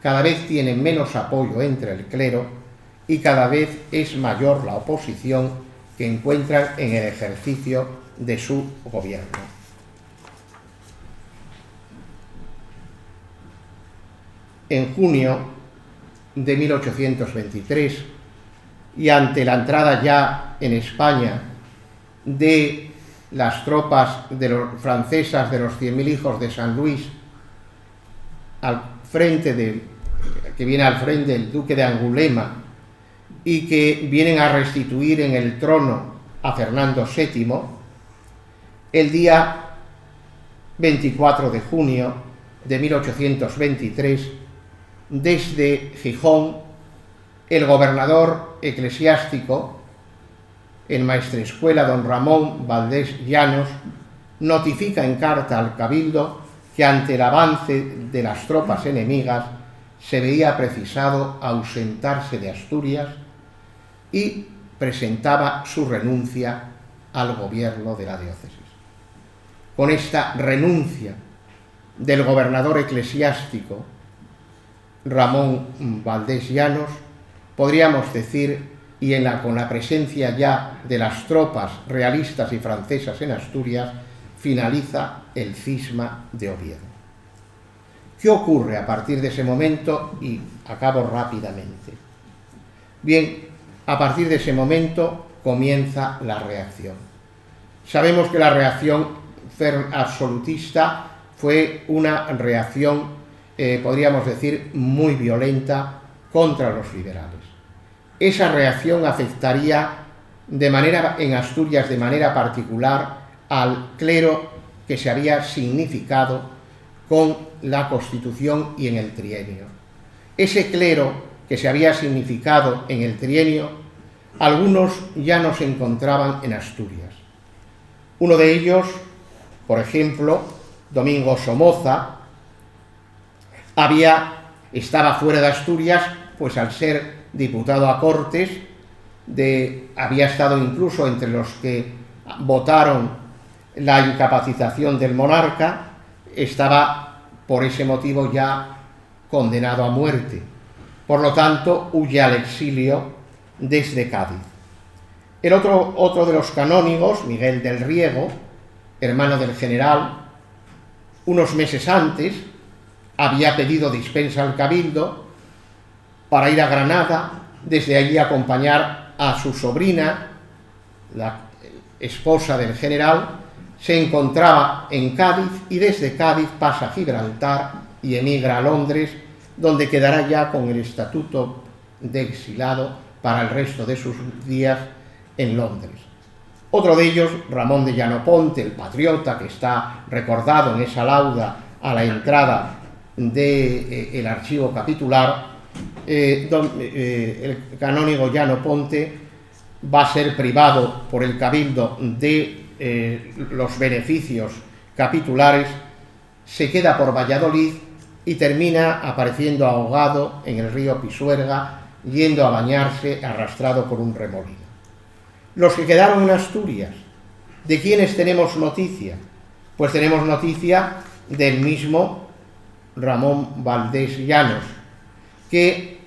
cada vez tienen menos apoyo entre el clero y cada vez es mayor la oposición que encuentran en el ejercicio de su gobierno. En junio de 1823, y ante la entrada ya en España de las tropas francesas de los 100.000 hijos de San Luis, que viene al frente del duque de Angulema y que vienen a restituir en el trono a Fernando VII, el día 24 de junio de 1823, desde Gijón, el gobernador eclesiástico, el maestrescuela don Ramón Valdés Llanos, notifica en carta al cabildo que ante el avance de las tropas enemigas se veía precisado ausentarse de Asturias y presentaba su renuncia al gobierno de la diócesis. Con esta renuncia del gobernador eclesiástico Ramón Valdés Llanos, podríamos decir, y con la presencia ya de las tropas realistas y francesas en Asturias, finaliza el cisma de Oviedo. ¿Qué ocurre a partir de ese momento? Y acabo rápidamente. Bien, a partir de ese momento comienza la reacción. Sabemos que la reacción absolutista fue una reacción, podríamos decir, muy violenta contra los liberales. Esa reacción afectaría en Asturias de manera particular al clero que se había significado con la Constitución y en el trienio. Ese clero que se había significado en el trienio, algunos ya no se encontraban en Asturias. Uno de ellos, por ejemplo, Domingo Somoza, estaba fuera de Asturias, pues al ser diputado a Cortes, había estado incluso entre los que votaron la incapacitación del monarca, estaba por ese motivo ya condenado a muerte. Por lo tanto, huye al exilio desde Cádiz. El otro de los canónigos, Miguel del Riego, hermano del general, unos meses antes había pedido dispensa al cabildo para ir a Granada, desde allí acompañar a su sobrina, la esposa del general. Se encontraba en Cádiz y desde Cádiz pasa a Gibraltar y emigra a Londres, donde quedará ya con el estatuto de exilado para el resto de sus días en Londres. Otro de ellos, Ramón de Llanoponte, el patriota que está recordado en esa lauda a la entrada del archivo capitular, el canónigo Llanoponte va a ser privado por el cabildo de los beneficios capitulares, se queda por Valladolid y termina apareciendo ahogado en el río Pisuerga, yendo a bañarse arrastrado por un remolino. Los que quedaron en Asturias, ¿de quiénes tenemos noticia? Pues tenemos noticia del mismo Ramón Valdés Llanos, que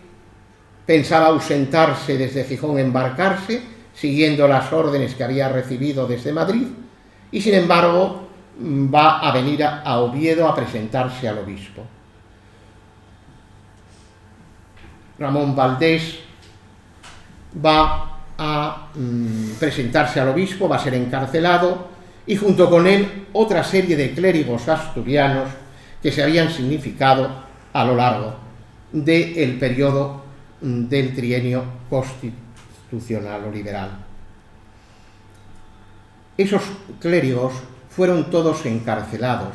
pensaba ausentarse desde Gijón, embarcarse, siguiendo las órdenes que había recibido desde Madrid, y sin embargo va a venir a Oviedo a presentarse al obispo. Ramón Valdés va a presentarse al obispo, va a ser encarcelado, y junto con él otra serie de clérigos asturianos que se habían significado a lo largo del periodo del trienio constitucional o liberal. Esos clérigos fueron todos encarcelados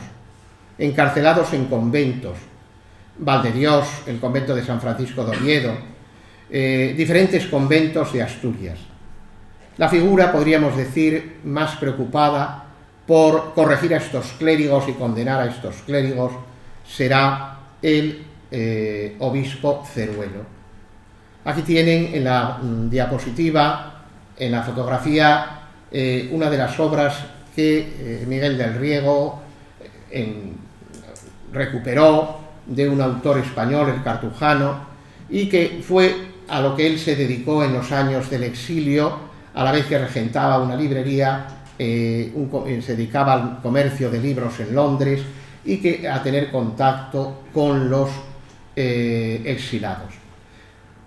en conventos, Valdedios, el convento de San Francisco de Oviedo, diferentes conventos de Asturias. La figura, podríamos decir, más preocupada por corregir a estos clérigos y condenar a estos clérigos será el obispo Ceruelo. Aquí tienen en la diapositiva, en la fotografía, una de las obras que Miguel del Riego recuperó de un autor español, el Cartujano, y que fue a lo que él se dedicó en los años del exilio, a la vez que regentaba una librería, se dedicaba al comercio de libros en Londres y que a tener contacto con los exilados.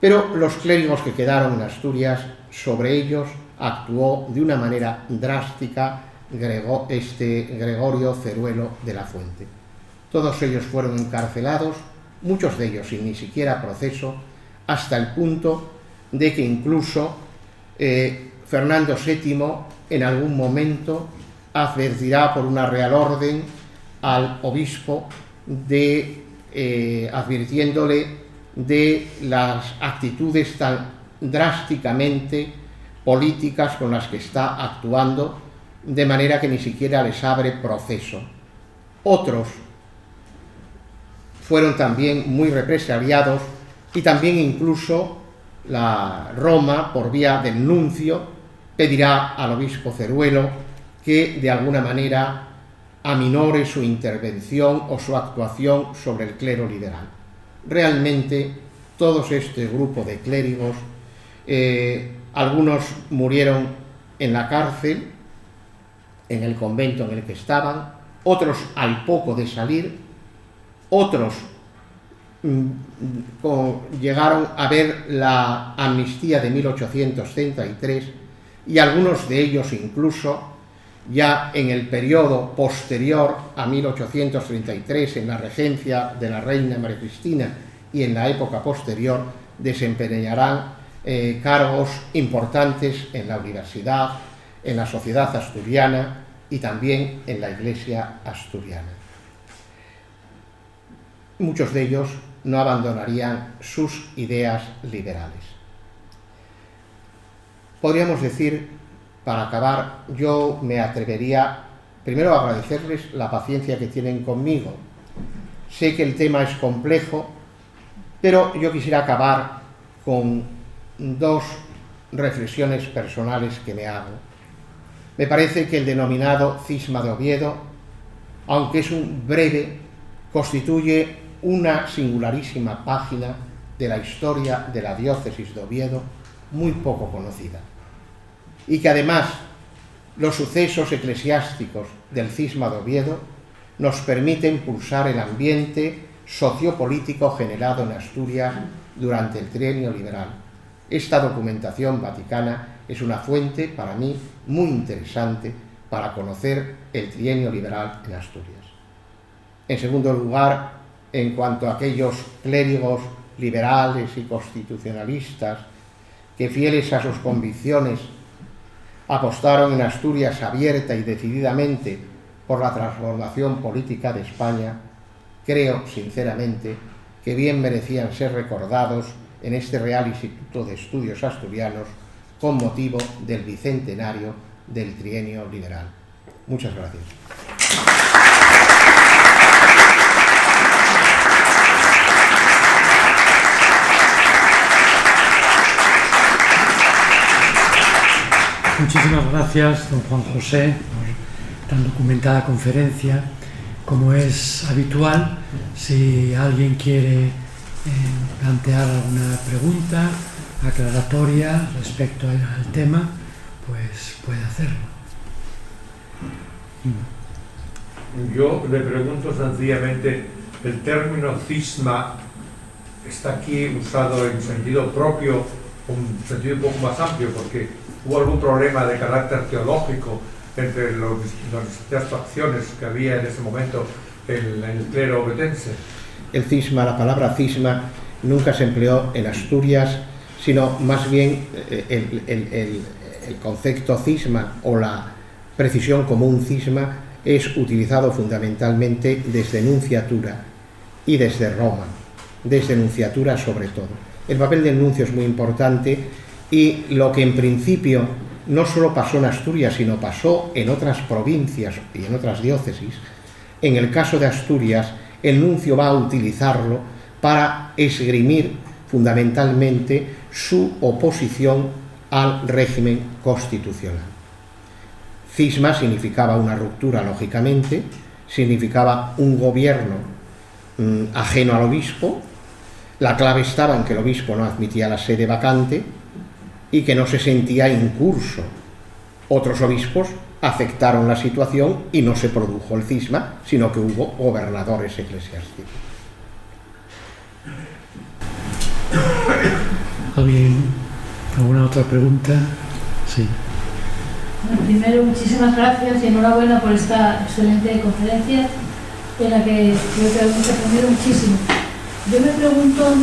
Pero los clérigos que quedaron en Asturias, sobre ellos actuó de una manera drástica Gregorio Ceruelo de la Fuente. Todos ellos fueron encarcelados, muchos de ellos sin ni siquiera proceso, hasta el punto de que incluso Fernando VII en algún momento advertirá por una real orden al obispo advirtiéndole de las actitudes tan drásticamente políticas con las que está actuando, de manera que ni siquiera les abre proceso. Otros fueron también muy represaliados y también incluso la Roma, por vía del nuncio, pedirá al obispo Ceruelo que de alguna manera aminore su intervención o su actuación sobre el clero liberal. Realmente, todos este grupo de clérigos, algunos murieron en la cárcel, en el convento en el que estaban, otros al poco de salir, otros llegaron a ver la amnistía de 1833 y algunos de ellos incluso ya en el periodo posterior a 1833, en la regencia de la reina María Cristina y en la época posterior, desempeñarán cargos importantes en la universidad, en la sociedad asturiana y también en la Iglesia asturiana. Muchos de ellos no abandonarían sus ideas liberales. Podríamos decir, para acabar, yo me atrevería primero a agradecerles la paciencia que tienen conmigo. Sé que el tema es complejo, pero yo quisiera acabar con dos reflexiones personales que me hago. Me parece que el denominado Cisma de Oviedo, aunque es un breve, constituye una singularísima página de la historia de la diócesis de Oviedo, muy poco conocida, y que además los sucesos eclesiásticos del Cisma de Oviedo nos permiten pulsar el ambiente sociopolítico generado en Asturias durante el trienio liberal. Esta documentación vaticana es una fuente para mí muy interesante para conocer el trienio liberal en Asturias. En segundo lugar, en cuanto a aquellos clérigos liberales y constitucionalistas que, fieles a sus convicciones, apostaron en Asturias abierta y decididamente por la transformación política de España, creo sinceramente que bien merecían ser recordados en este Real Instituto de Estudios Asturianos con motivo del bicentenario del trienio liberal. Muchas gracias. Muchísimas gracias, don Juan José, por tan documentada conferencia. Como es habitual, si alguien quiere plantear alguna pregunta aclaratoria respecto al tema, pues puede hacerlo. Yo le pregunto sencillamente, el término cisma está aquí usado en sentido propio o en sentido un poco más amplio, porque hubo algún problema de carácter teológico entre las distintas facciones que había en ese momento en el clero ovetense. El cisma, la palabra cisma, nunca se empleó en Asturias, sino más bien el concepto cisma o la precisión como un cisma es utilizado fundamentalmente desde Nunciatura y desde Roma, desde Nunciatura sobre todo. El papel del nuncio es muy importante y lo que en principio no solo pasó en Asturias, sino pasó en otras provincias y en otras diócesis, en el caso de Asturias, el nuncio va a utilizarlo para esgrimir fundamentalmente su oposición al régimen constitucional. Cisma significaba una ruptura, lógicamente, significaba un gobierno ajeno al obispo. La clave estaba en que el obispo no admitía la sede vacante y que no se sentía incurso. Otros obispos aceptaron la situación y no se produjo el cisma, sino que hubo gobernadores eclesiásticos. ¿Alguna otra pregunta? Sí. Bueno, primero, muchísimas gracias y enhorabuena por esta excelente conferencia en la que creo que hemos aprendido muchísimo. Yo me pregunto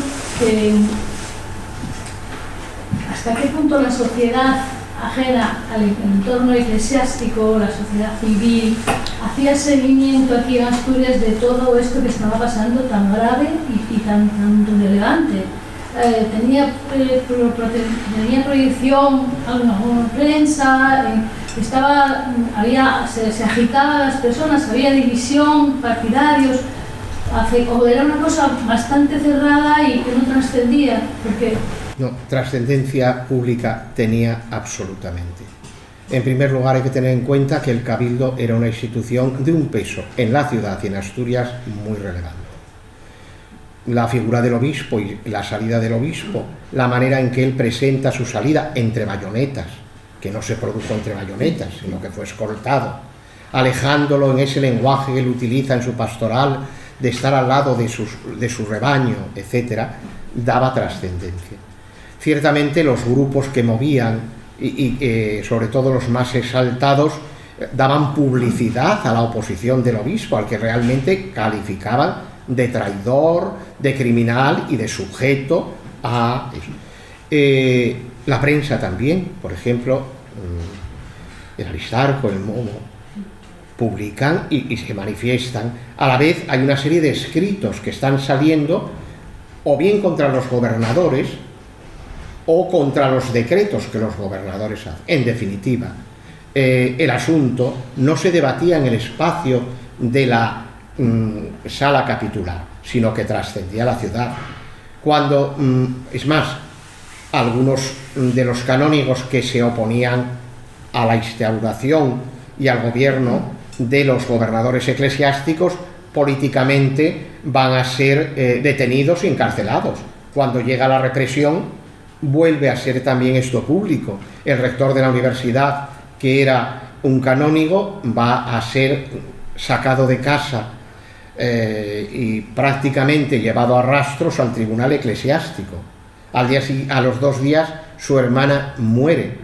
hasta qué punto la sociedad ajena al entorno eclesiástico, la sociedad civil, hacía seguimiento aquí en Asturias de todo esto que estaba pasando tan grave y tan relevante. Tenía proyección alguna prensa, se agitaban las personas, había división, partidarios, o era una cosa bastante cerrada y que no trascendía, porque... No, trascendencia pública tenía absolutamente. En primer lugar, hay que tener en cuenta que el Cabildo era una institución de un peso en la ciudad y en Asturias muy relevante. La figura del obispo y la salida del obispo, la manera en que él presenta su salida entre bayonetas, que no se produjo entre bayonetas, sino que fue escoltado, alejándolo en ese lenguaje que él utiliza en su pastoral, de estar al lado de su rebaño, etcétera, daba trascendencia. Ciertamente los grupos que movían, y sobre todo los más exaltados, daban publicidad a la oposición del obispo, al que realmente calificaban de traidor, de criminal y de sujeto a eso. La prensa también, por ejemplo, el Aristarco, el Momo, publican y se manifiestan. A la vez hay una serie de escritos que están saliendo o bien contra los gobernadores o contra los decretos que los gobernadores hacen. En definitiva, el asunto no se debatía en el espacio de la sala capitular, sino que trascendía la ciudad. Cuando, es más, algunos de los canónigos que se oponían a la instauración y al gobierno de los gobernadores eclesiásticos, políticamente van a ser detenidos y encarcelados. Cuando llega la represión, vuelve a ser también esto público. El rector de la universidad, que era un canónigo, va a ser sacado de casa y prácticamente llevado a rastros al tribunal eclesiástico. A los 2 días su hermana muere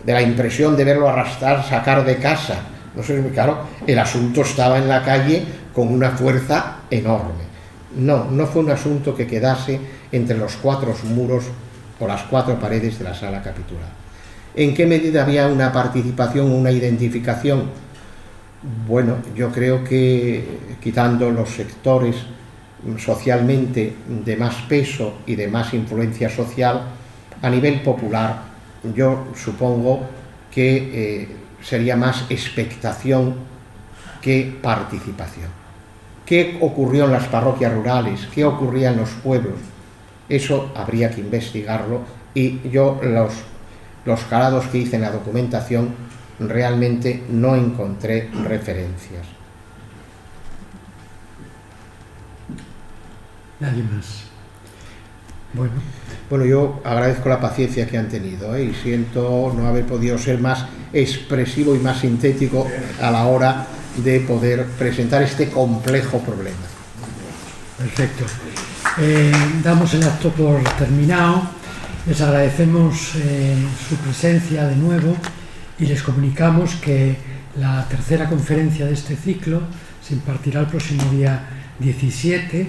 de la impresión de verlo arrastrar, sacar de casa. No sé, claro, el asunto estaba en la calle con una fuerza enorme. No fue un asunto que quedase entre los 4 muros o las 4 paredes de la sala capitular. ¿En qué medida había una participación, una identificación? Bueno, yo creo que quitando los sectores socialmente de más peso y de más influencia social, a nivel popular, yo supongo que sería más expectación que participación. ¿Qué ocurrió en las parroquias rurales? ¿Qué ocurría en los pueblos? Eso habría que investigarlo y yo los calados que hice en la documentación realmente no encontré referencias. Nadie más. Bueno, yo agradezco la paciencia que han tenido y siento no haber podido ser más expresivo y más sintético a la hora de poder presentar este complejo problema. Perfecto. Damos el acto por terminado. Les agradecemos su presencia de nuevo y les comunicamos que la tercera conferencia de este ciclo se impartirá el próximo día 17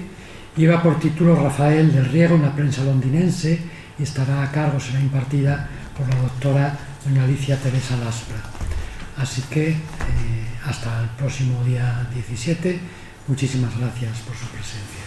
Lleva por título Rafael del Riego en la prensa londinense y estará a cargo, será impartida por la doctora doña Alicia Teresa Laspra. Así que hasta el próximo día 17, muchísimas gracias por su presencia.